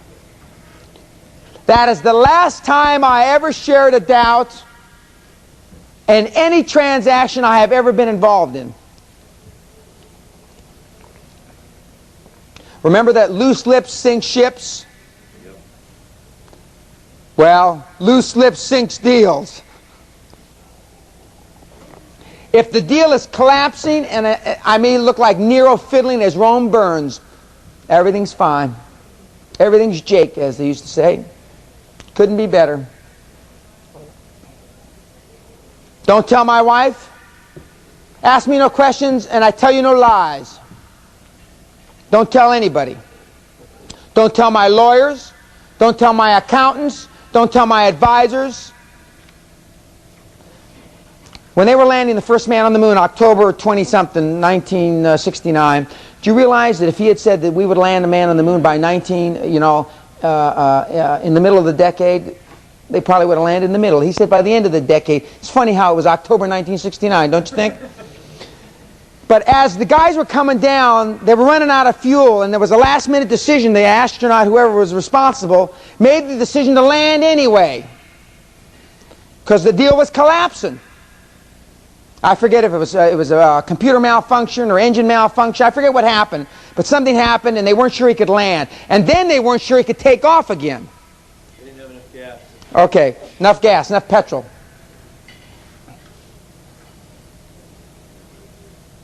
That is the last time I ever shared a doubt in any transaction I have ever been involved in. Remember that loose lips sink ships? Yep. Well, loose lips sinks deals. If the deal is collapsing, and I may look like Nero fiddling as Rome burns, everything's fine. Everything's Jake, as they used to say. Couldn't be better. Don't tell my wife. Ask me no questions, and I tell you no lies. Don't tell anybody. Don't tell my lawyers. Don't tell my accountants. Don't tell my advisors. When they were landing the first man on the moon, October 20-something, 1969, do you realize that if he had said that we would land a man on the moon by in the middle of the decade, they probably would have landed in the middle. He said by the end of the decade. It's funny how it was October 1969, don't you think? But as the guys were coming down, they were running out of fuel, and there was a last-minute decision. The astronaut, whoever was responsible, made the decision to land anyway, because the deal was collapsing. I forget if it was a computer malfunction or engine malfunction. I forget what happened. But something happened, and they weren't sure he could land. And then they weren't sure he could take off again. They didn't have enough gas. Okay, enough gas, enough petrol.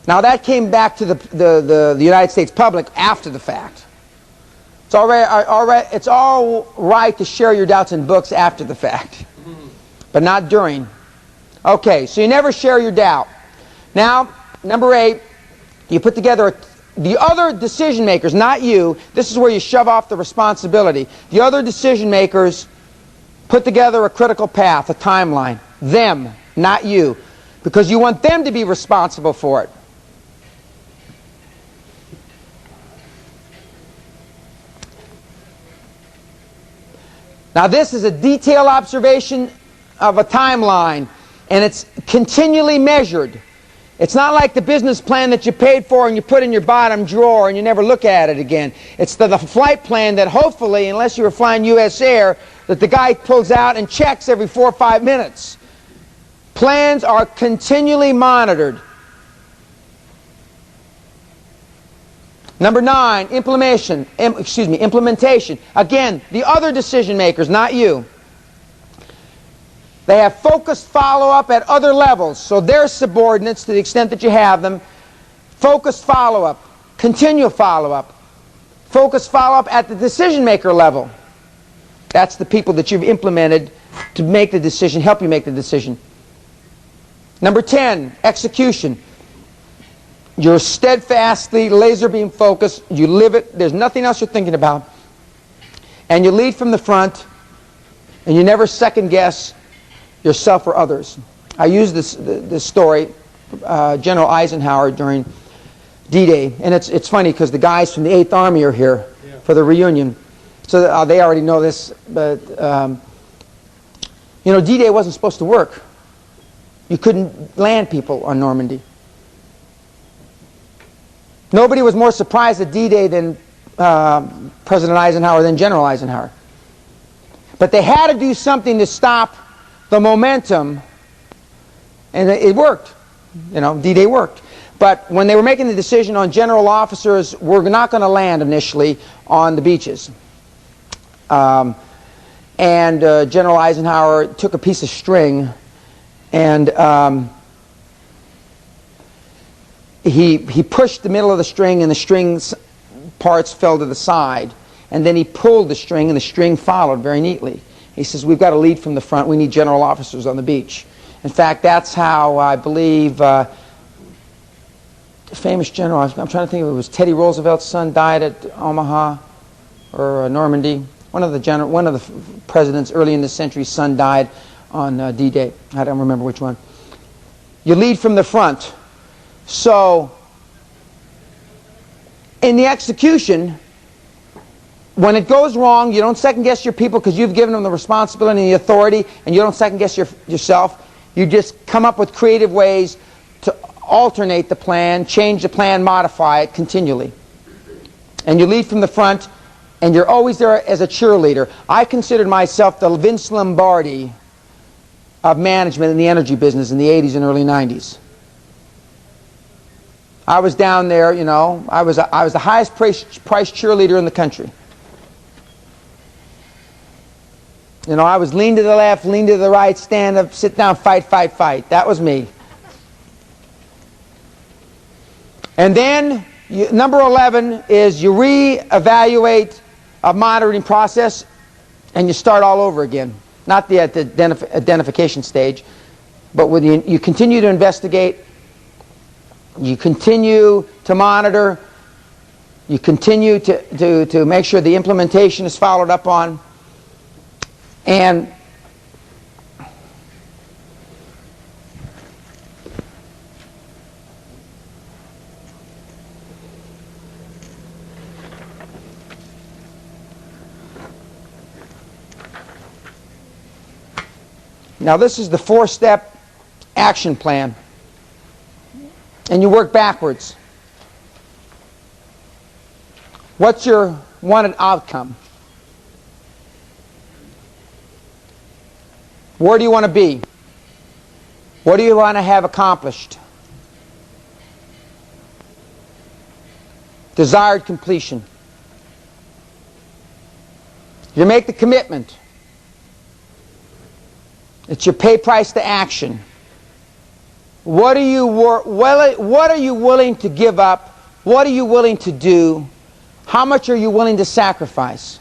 Now that came back to the United States public after the fact. It's all right to share your doubts in books after the fact, but not during. Okay, so you never share your doubt. Now, number 8, you put together the other decision makers, not you. This is where you shove off the responsibility. The other decision makers put together a critical path, a timeline. Them, not you, because you want them to be responsible for it. Now this is a detailed observation of a timeline, and it's continually measured. It's not like the business plan that you paid for and you put in your bottom drawer and you never look at it again. It's the flight plan that hopefully, unless you were flying U.S. Air, that the guy pulls out and checks every 4 or 5 minutes. Plans are continually monitored. Number 9, implementation. Again, the other decision makers, not you. They have focused follow-up at other levels, so they're subordinates to the extent that you have them. Focused follow-up, continual follow-up. Focused follow-up at the decision maker level. That's the people that you've implemented to make the decision, help you make the decision. Number 10, execution. You're steadfastly laser beam focused. You live it. There's nothing else you're thinking about. And you lead from the front, and you never second guess yourself or others. I use this story, General Eisenhower during D-Day, and it's funny because the guys from the 8th Army are here for the reunion, so they already know this. But you know, D-Day wasn't supposed to work. You couldn't land people on Normandy. Nobody was more surprised at D-Day than President Eisenhower than General Eisenhower. But they had to do something to stop the momentum, and it worked. You know, D-Day worked. But when they were making the decision on general officers, we're not going to land initially on the beaches. And General Eisenhower took a piece of string and he pushed the middle of the string, and the string's parts fell to the side. And then he pulled the string, and the string followed very neatly. He says, we've got to lead from the front. We need general officers on the beach. In fact, that's how I believe the famous general, I'm trying to think if it was Teddy Roosevelt's son died at Omaha or Normandy. One of the presidents early in this century's son died on D-Day. I don't remember which one. You lead from the front. So, in the execution, when it goes wrong, you don't second guess your people because you've given them the responsibility and the authority, and you don't second guess yourself. You just come up with creative ways to alternate the plan, change the plan, modify it continually. And you lead from the front, and you're always there as a cheerleader. I considered myself the Vince Lombardi of management in the energy business in the 80s and early 90s. I was down there, you know, I was the highest priced cheerleader in the country. You know, I was lean to the left, lean to the right, stand up, sit down, fight, fight, fight. That was me. And then, number 11 is you re-evaluate a monitoring process and you start all over again. Not at the identification stage, but when you continue to investigate, you continue to monitor, you continue to make sure the implementation is followed up on. And now this is the 4-step action plan. And you work backwards. What's your wanted outcome? Where do you want to be? What do you want to have accomplished? Desired completion. You make the commitment. It's your pay price to action. What are you willing to give up? What are you willing to do? How much are you willing to sacrifice?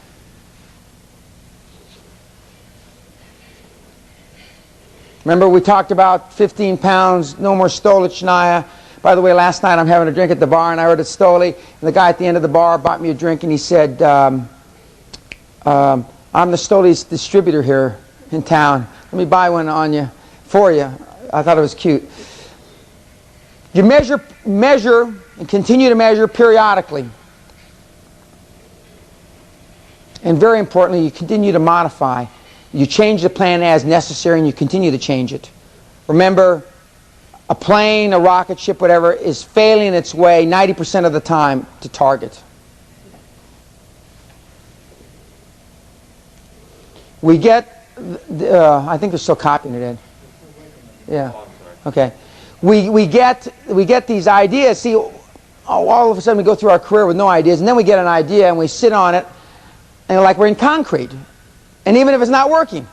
Remember we talked about 15 pounds, no more Stolichnaya. By the way, last night I'm having a drink at the bar and I ordered Stoli, and the guy at the end of the bar bought me a drink and he said, I'm the Stoli's distributor here in town. Let me buy one on you, for you. I thought it was cute. You measure, and continue to measure periodically. And very importantly, you continue to modify. You change the plan as necessary, and you continue to change it. Remember, a plane, a rocket ship, whatever, is failing its way 90% of the time to target. We get, I think they're still copying it, Ed. Yeah. Okay. We get these ideas. See, all of a sudden we go through our career with no ideas, and then we get an idea and we sit on it, and like we're in concrete. And even if it's not working,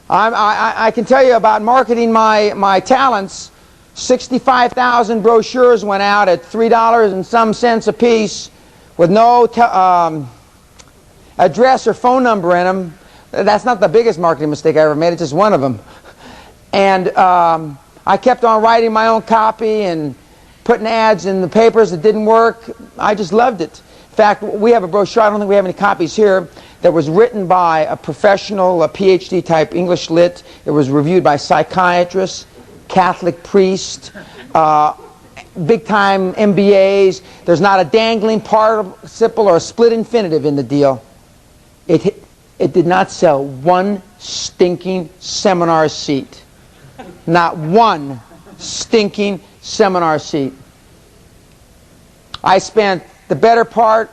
I can tell you about marketing my talents. 65,000 brochures went out at $3 and some cents a piece, with no address or phone number in them. That's not the biggest marketing mistake I ever made. It's just one of them. And I kept on writing my own copy and putting ads in the papers that didn't work. I just loved it. In fact, we have a brochure, I don't think we have any copies here, that was written by a professional, a PhD type English lit. It was reviewed by psychiatrists, Catholic priests, big time MBAs. There's not a dangling participle or a split infinitive in the deal. It did not sell one stinking seminar seat. Not one stinking seminar seat. I spent the better part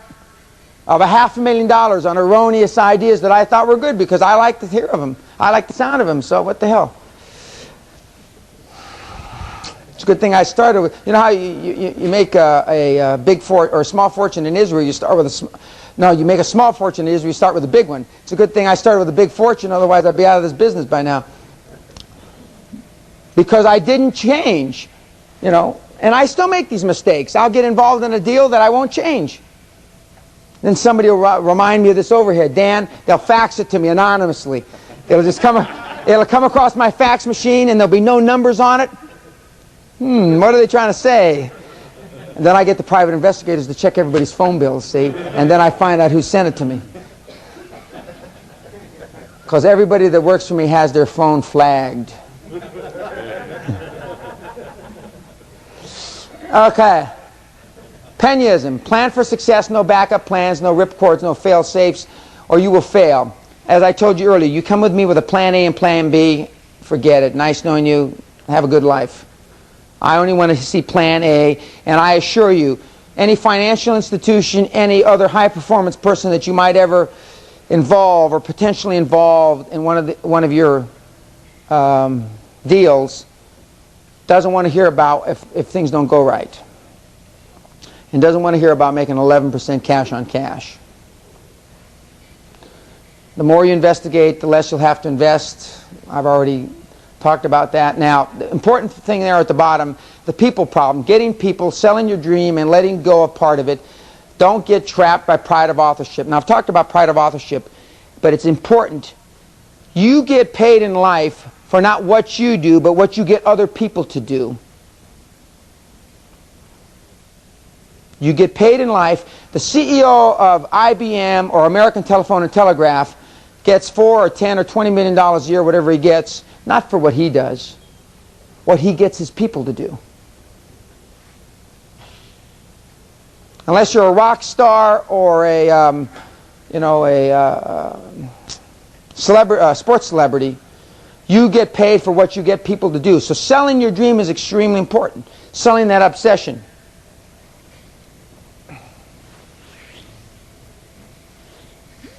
of $500,000 on erroneous ideas that I thought were good because I like to hear of them. I like the sound of them, so what the hell. It's a good thing I started with. You know how you make a big or a small fortune in Israel, you start with you make a small fortune in Israel, you start with a big one. It's a good thing I started with a big fortune, otherwise I'd be out of this business by now. Because I didn't change, you know, and I still make these mistakes. I'll get involved in a deal that I won't change. Then somebody will remind me of this overhead. Dan, they'll fax it to me anonymously. It'll just come across my fax machine and there'll be no numbers on it. What are they trying to say? And then I get the private investigators to check everybody's phone bills, see? And then I find out who sent it to me. Because everybody that works for me has their phone flagged. Okay. Peñaism. Plan for success, no backup plans, no ripcords, no fail safes, or you will fail. As I told you earlier, you come with me with a plan A and plan B, forget it. Nice knowing you. Have a good life. I only want to see plan A, and I assure you, any financial institution, any other high-performance person that you might ever involve or potentially involved in one of your deals doesn't want to hear about if things don't go right. And doesn't want to hear about making 11% cash on cash. The more you investigate, the less you'll have to invest. I've already talked about that. Now, the important thing there at the bottom, the people problem, getting people, selling your dream and letting go of part of it. Don't get trapped by pride of authorship. Now, I've talked about pride of authorship, but it's important. You get paid in life for not what you do, but what you get other people to do. You get paid in life. The CEO of IBM or American Telephone and Telegraph gets $4 or $10 or $20 million a year, whatever he gets, not for what he does. What he gets his people to do. Unless you're a rock star or a sports celebrity, you get paid for what you get people to do. So selling your dream is extremely important. Selling that obsession.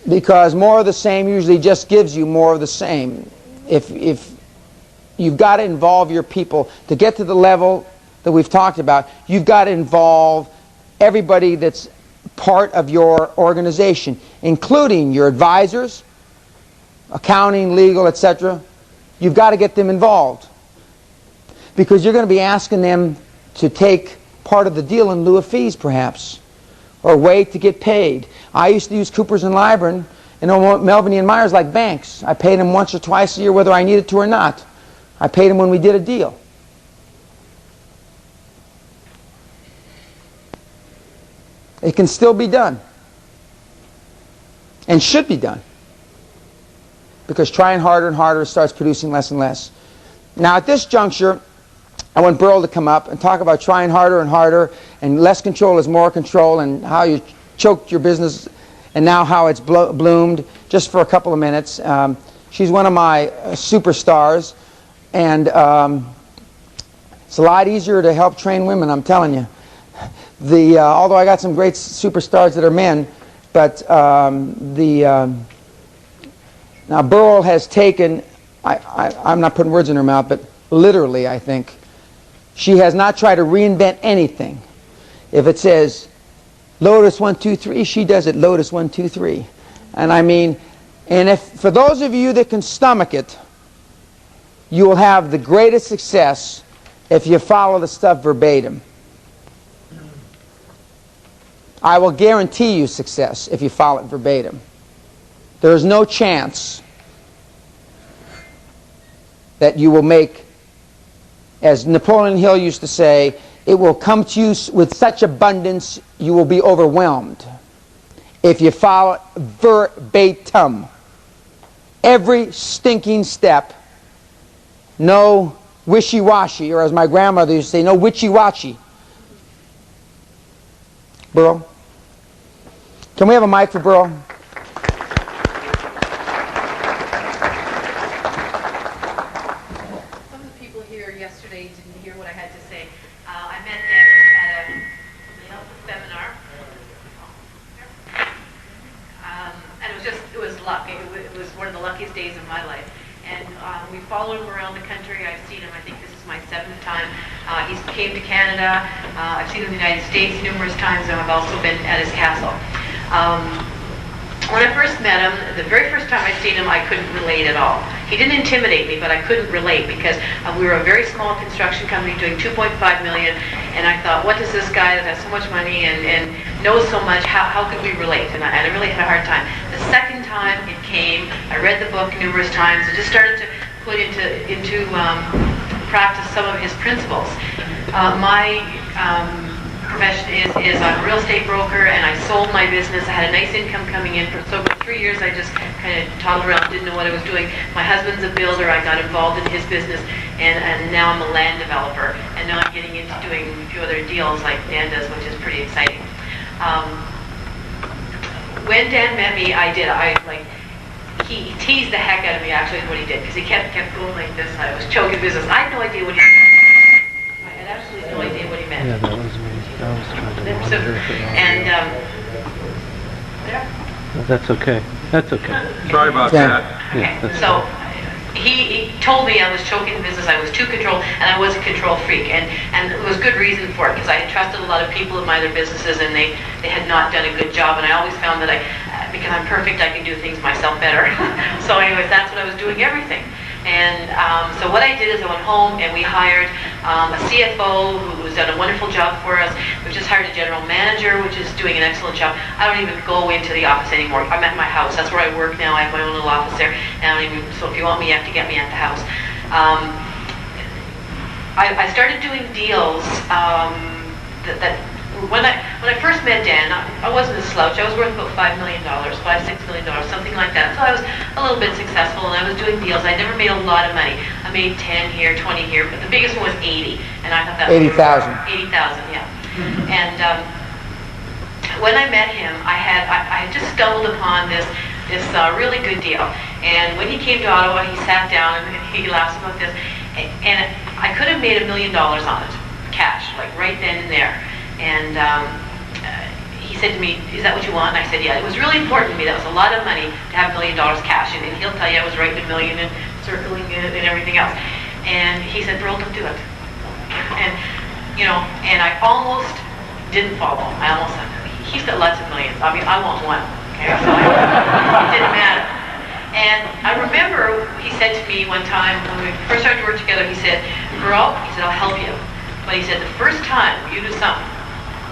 Because more of the same usually just gives you more of the same. If you've got to involve your people to get to the level that we've talked about, you've got to involve everybody that's part of your organization, including your advisors, accounting, legal, etc. You've got to get them involved. Because you're going to be asking them to take part of the deal in lieu of fees, perhaps, or wait to get paid. I used to use Coopers and Lybrand and Melvin and Myers like banks. I paid them once or twice a year whether I needed to or not. I paid them when we did a deal. It can still be done. And should be done. Because trying harder and harder starts producing less and less. Now at this juncture, I want Burl to come up and talk about trying harder and harder, and less control is more control, and how you choked your business and now how it's bloomed, just for a couple of minutes. She's one of my superstars, and it's a lot easier to help train women, I'm telling you. Although I got some great superstars that are men, but now Burl has taken, I'm not putting words in her mouth, but literally, I think, she has not tried to reinvent anything. If it says Lotus 1, 2, 3, she does it Lotus 1, 2, 3. And I mean, and if for those of you that can stomach it, you will have the greatest success if you follow the stuff verbatim. I will guarantee you success if you follow it verbatim. There is no chance that you will make, as Napoleon Hill used to say, it will come to you with such abundance you will be overwhelmed if you follow it verbatim. Every stinking step. No wishy-washy, or as my grandmother used to say, no witchy-watchy. Burl? Can we have a mic for Burl? Some of the people here yesterday didn't hear what I had to say. I met Dan at a seminar. And it was luck. It was one of the luckiest days of my life. And we followed him around the country. I've seen him, I think this is my 7th time. He came to Canada. I've seen him in the United States numerous times, and I've also been at his castle. When I first met him, the very first time I seen him, I couldn't relate at all. He didn't intimidate me, but I couldn't relate because we were a very small construction company doing $2.5 million, and I thought, what does this guy that has so much money and knows so much, how could we relate? And I really had a hard time. The second time it came, I read the book numerous times, and just started to put into practice some of his principles. My profession is I'm a real estate broker, and I sold my business. I had a nice income coming in. For 3 years I just kind of toddled around, didn't know what I was doing. My husband's a builder. I got involved in his business, and now I'm a land developer, and now I'm getting into doing a few other deals like Dan does, which is pretty exciting. When Dan met me, he teased the heck out of me, actually, is what he did, because he kept going like this. I was choking business. I had no idea what he meant. I had absolutely no idea what he meant. Yeah, that was me. I was trying to So, monitor it. and That's okay. That's okay. Sorry about Yeah. that. okay. that's So he told me I was choking the business, I was too controlled, and I was a control freak, and there was good reason for it, because I had trusted a lot of people in my other businesses, and they had not done a good job, and I always found that because I'm perfect, I can do things myself better. So anyways, that's what I was doing, everything. And so what I did is I went home and we hired a CFO who's done a wonderful job for us. We've just hired a general manager, which is doing an excellent job. I don't even go into the office anymore. I'm at my house. That's where I work now. I have my own little office there. So if you want me, you have to get me at the house. I started doing deals when I first met Dan, I wasn't a slouch. I was worth about $5 million, $6 million, something like that. So I was a little bit successful, and I was doing deals. I never made a lot of money. I made 10 here, 20 here, but the biggest one was 80, and I thought that was 80,000. 80,000, yeah. And when I met him, I had just stumbled upon this really good deal. And when he came to Ottawa, he sat down and he laughs about this, and I could have made $1 million on it, cash, like right then and there. And he said to me, "Is that what you want?" And I said, "Yeah." It was really important to me. That was a lot of money to have $1 million cash. And he'll tell you I was writing $1 million and circling it and everything else. And he said, "Burl, don't do it." And and I almost didn't follow him. I almost said, "He's got lots of millions. I mean, I want one." Okay, so it didn't matter. And I remember he said to me one time when we first started to work together, he said, "Burl," he said, "I'll help you. But," he said, "the first time you do something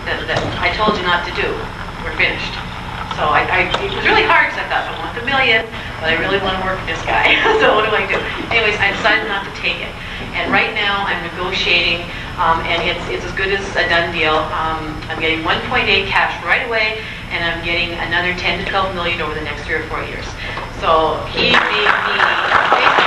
that I told you not to do, we're finished." So it was really hard because I thought, I want the $1 million, but I really want to work with this guy. So what do I do? Anyways, I decided not to take it. And right now I'm negotiating, and it's as good as a done deal. I'm getting 1.8 cash right away, and I'm getting another 10 to 12 million over the next 3 or 4 years. So he made me basically.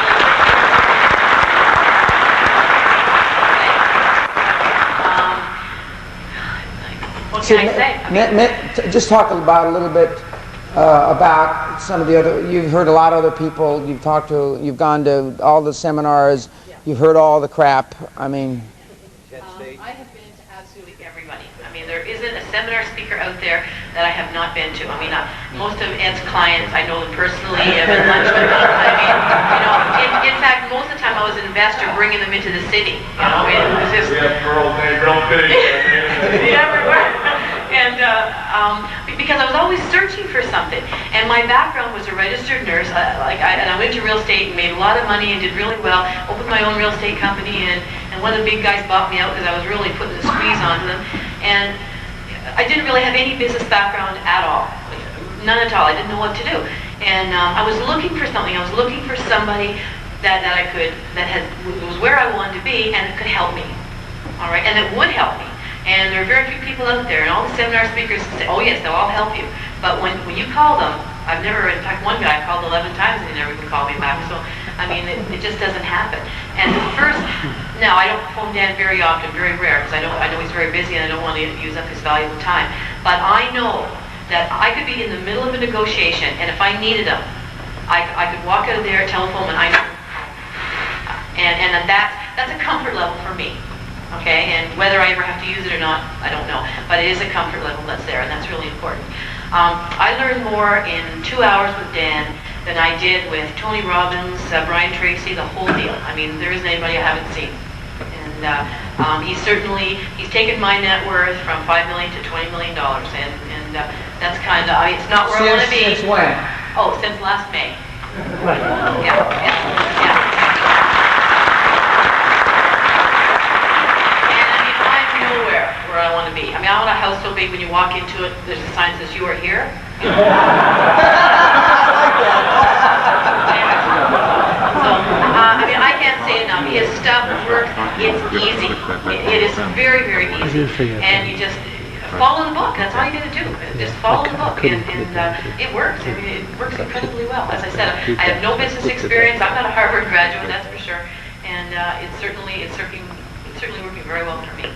What can I say? Just talk about a little bit about some of the other. You've heard a lot of other people. You've talked to. You've gone to all the seminars. Yeah. You've heard all the crap. I mean. I have been to absolutely everybody. I mean, there isn't a seminar speaker out there that I have not been to. I mean, most of Ed's clients, I know them personally. I've had lunch with them. I mean, in fact, most of the time I was an investor bringing them into the city. It was just. We have girls named real big. Everywhere. And because I was always searching for something, and my background was a registered nurse. And I went to real estate and made a lot of money and did really well. Opened my own real estate company, and one of the big guys bought me out because I was really putting the squeeze onto them. And I didn't really have any business background at all, none at all. I didn't know what to do, and I was looking for something. I was looking for somebody that was where I wanted to be, and it could help me. All right, and it would help me. And there are very few people out there, and all the seminar speakers say, oh yes, they'll all help you. But when you call them, in fact, one guy called 11 times and he never even called me back. So, I mean, it just doesn't happen. And now I don't phone Dan very often, very rare, because I know he's very busy and I don't want to use up his valuable time. But I know that I could be in the middle of a negotiation, and if I needed him, I could walk out of there, telephone, and I know. And that's a comfort level for me. Okay, and whether I ever have to use it or not, I don't know. But it is a comfort level that's there, and that's really important. I learned more in 2 hours with Dan than I did with Tony Robbins, Brian Tracy, the whole deal. I mean, there isn't anybody I haven't seen. And he's taken my net worth from $5 million to $20 million, and that's kind of, it's not where I want to be. Since when? Oh, since last May. Yeah. Where I want to be. I mean, I want a house so big when you walk into it, there's a sign that says, you are here. So, I mean, I can't say enough. His stuff works. It's easy. It is very, very easy. And you just follow the book. That's all you got to do. Just follow the book. And it works. I mean, it works incredibly well. As I said, I have no business experience. I'm not a Harvard graduate, that's for sure. And it's certainly working very well for me.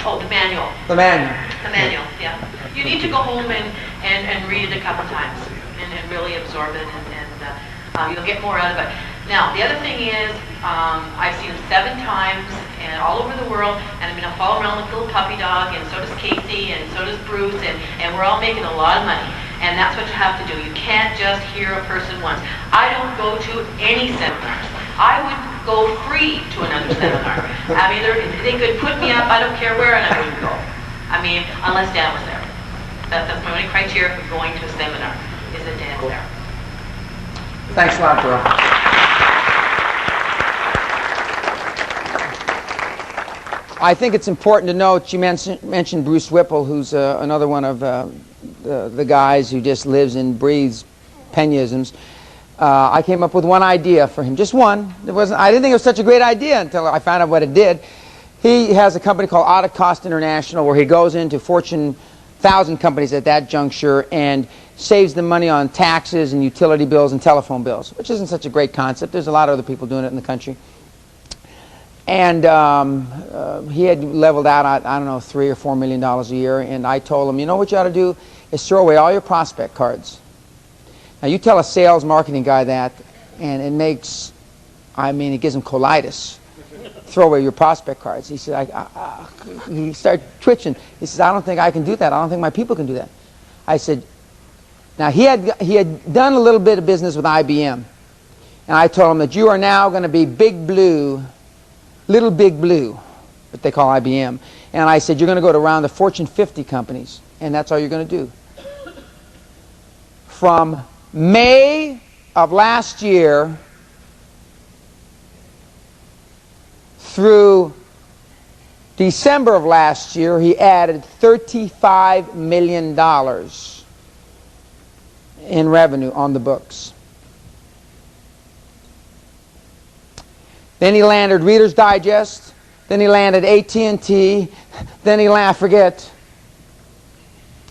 Oh, the manual. The manual. The manual, yeah. You need to go home and read it a couple times and really absorb it, and you'll get more out of it. Now, the other thing is, I've seen him 7 times and all over the world, and I follow around like a little puppy dog, and so does Casey, and so does Bruce, and we're all making a lot of money. And that's what you have to do. You can't just hear a person once. I don't go to any seminars. I would go free to another seminar. I mean, they could put me up, I don't care where, and I wouldn't go. I mean, unless Dan was there. That's my only criteria for going to a seminar, is that Dan's there. Thanks a lot, Joe. I think it's important to note, you mentioned Bruce Whipple, who's another one of the guys who just lives and breathes Peñaisms. I came up with one idea for him, just one. I didn't think it was such a great idea until I found out what it did. He has a company called Audit Cost International, where he goes into Fortune 1,000 companies at that juncture and saves them money on taxes and utility bills and telephone bills, which isn't such a great concept. There's a lot of other people doing it in the country. And he had leveled out, I don't know, $3 or $4 million a year. And I told him, you know what you ought to do is throw away all your prospect cards. Now, you tell a sales marketing guy that, and it makes, it gives him colitis. Throw away your prospect cards. He said, he started twitching. He says, I don't think I can do that. I don't think my people can do that. I said, now he had done a little bit of business with IBM. And I told him that you are now going to be Big Blue, Little Big Blue, what they call IBM. And I said, you're going to go to around the Fortune 50 companies, and that's all you're going to do. From May of last year through December of last year, he added $35 million in revenue on the books. Then he landed Reader's Digest. Then he landed AT&T. Then he landed, I forget.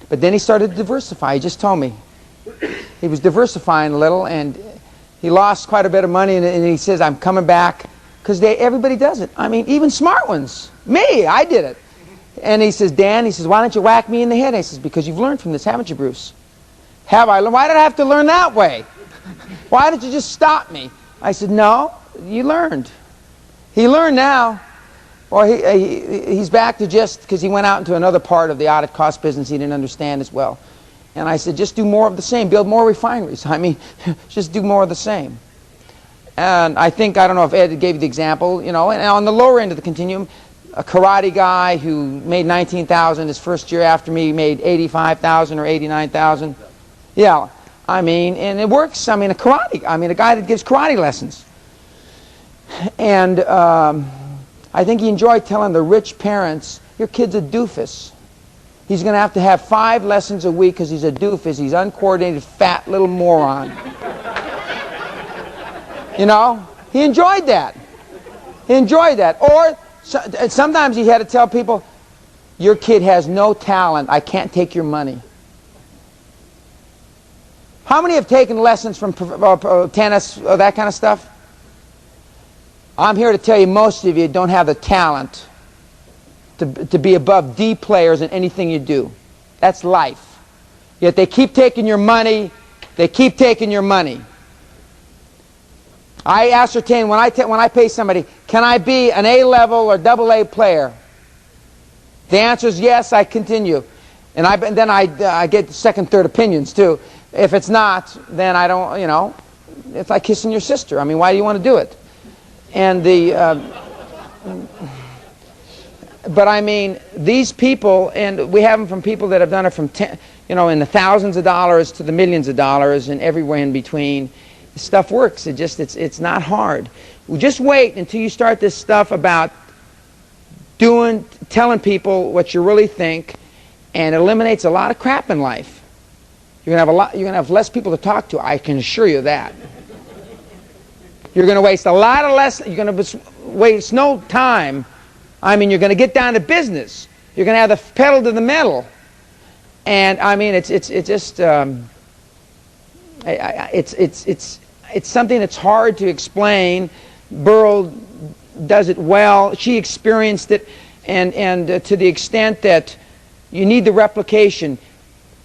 But then he started to diversify. He just told me. He was diversifying a little, and he lost quite a bit of money, and he says, I'm coming back. Because everybody does it. I mean, even smart ones. Me, I did it. And he says, Dan, why don't you whack me in the head? I says, because you've learned from this, haven't you, Bruce? Have I? Why did I have to learn that way? Why did you just stop me? I said, no, you learned. He learned now. Or he's back to just, because he went out into another part of the audit cost business he didn't understand as well. And I said, just do more of the same. Build more refineries. I mean, just do more of the same. And I don't know if Ed gave you the example, and on the lower end of the continuum, a karate guy who made $19,000 his first year after me made $85,000 or $89,000. Yeah, and it works. A guy that gives karate lessons. And I think he enjoyed telling the rich parents, your kid's a doofus. He's going to have 5 lessons a week because he's a doofus. He's uncoordinated, fat little moron. You know, he enjoyed that. He enjoyed that. Or sometimes he had to tell people, your kid has no talent. I can't take your money. How many have taken lessons from tennis, that kind of stuff? I'm here to tell you most of you don't have the talent to be above D players in anything you do. That's life. Yet they keep taking your money. They keep taking your money. I ascertain when I pay somebody, can I be an A-level or AA player? The answer is yes, I continue. And then I get second, third opinions too. If it's not, then I don't, you know, it's like kissing your sister. I mean, why do you want to do it? And but I mean, these people, and we have them from people that have done it from, in the thousands of dollars to the millions of dollars and everywhere in between. Stuff works. It's not hard. Just wait until you start this stuff about telling people what you really think, and it eliminates a lot of crap in life. You're gonna have less people to talk to. I can assure you that. You're gonna waste a lot of less. You're gonna waste no time. I mean, you're gonna get down to business. You're gonna have the pedal to the metal, and I mean, it's something that's hard to explain. Burl does it well. She experienced it, and to the extent that you need the replication.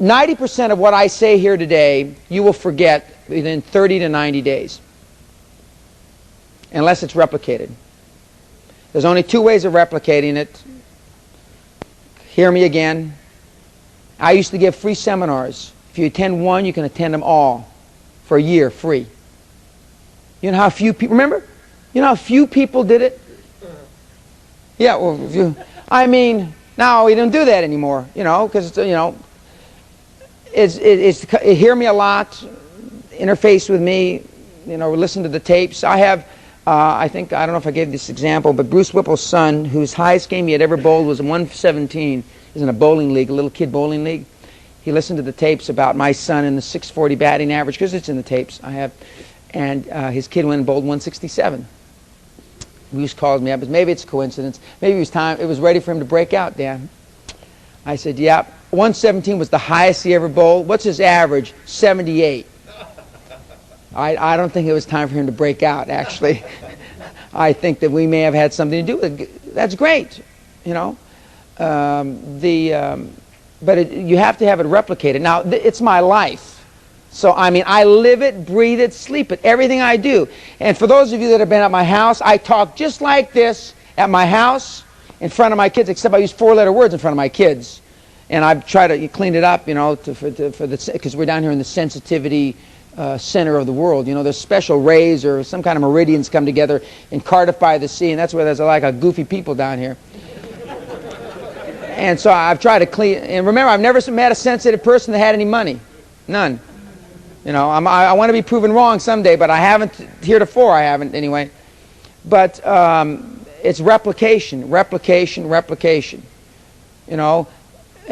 90% of what I say here today, you will forget within 30 to 90 days, unless it's replicated. There's only two ways of replicating it. Hear me again. I used to give free seminars. If you attend one, you can attend them all for a year, free. You know how few people, remember? You know how few people did it? Yeah, well, I mean, now we don't do that anymore, because, hear me a lot, interface with me, listen to the tapes. I have, I don't know if I gave this example, but Bruce Whipple's son, whose highest game he had ever bowled was a 117, is in a bowling league, a little kid bowling league. He listened to the tapes about my son and the 640 batting average, because it's in the tapes I have, and his kid went and bowled 167. Bruce calls me up, maybe it's a coincidence, maybe it was ready for him to break out, Dan. I said, yeah, 117 was the highest he ever bowled. What's his average? 78. I don't think it was time for him to break out, actually. I think that we may have had something to do with it. That's great, but you have to have it replicated. Now, it's my life. So, I mean, I live it, breathe it, sleep it, everything I do. And for those of you that have been at my house, I talk just like this at my house in front of my kids, except I use four-letter words in front of my kids. And I've tried to clean it up, because we're down here in the sensitivity center of the world. There's special rays or some kind of meridians come together and cartify the sea, and that's where there's a goofy people down here. And so I've tried to clean. And remember, I've never met a sensitive person that had any money. None. I want to be proven wrong someday, but I haven't heretofore. I haven't anyway. But it's replication.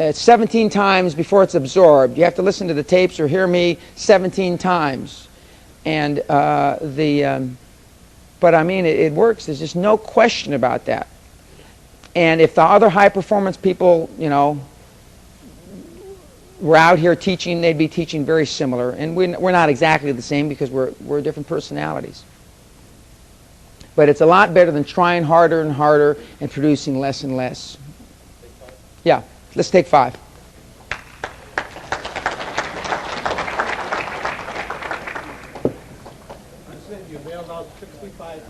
It's 17 times before it's absorbed. You have to listen to the tapes or hear me 17 times, and but I mean it works. There's just no question about that. And if the other high performance people, were out here teaching, they'd be teaching very similar. And we're not exactly the same because we're different personalities. But it's a lot better than trying harder and harder and producing less and less. Yeah, let's take 5. You mailed out 65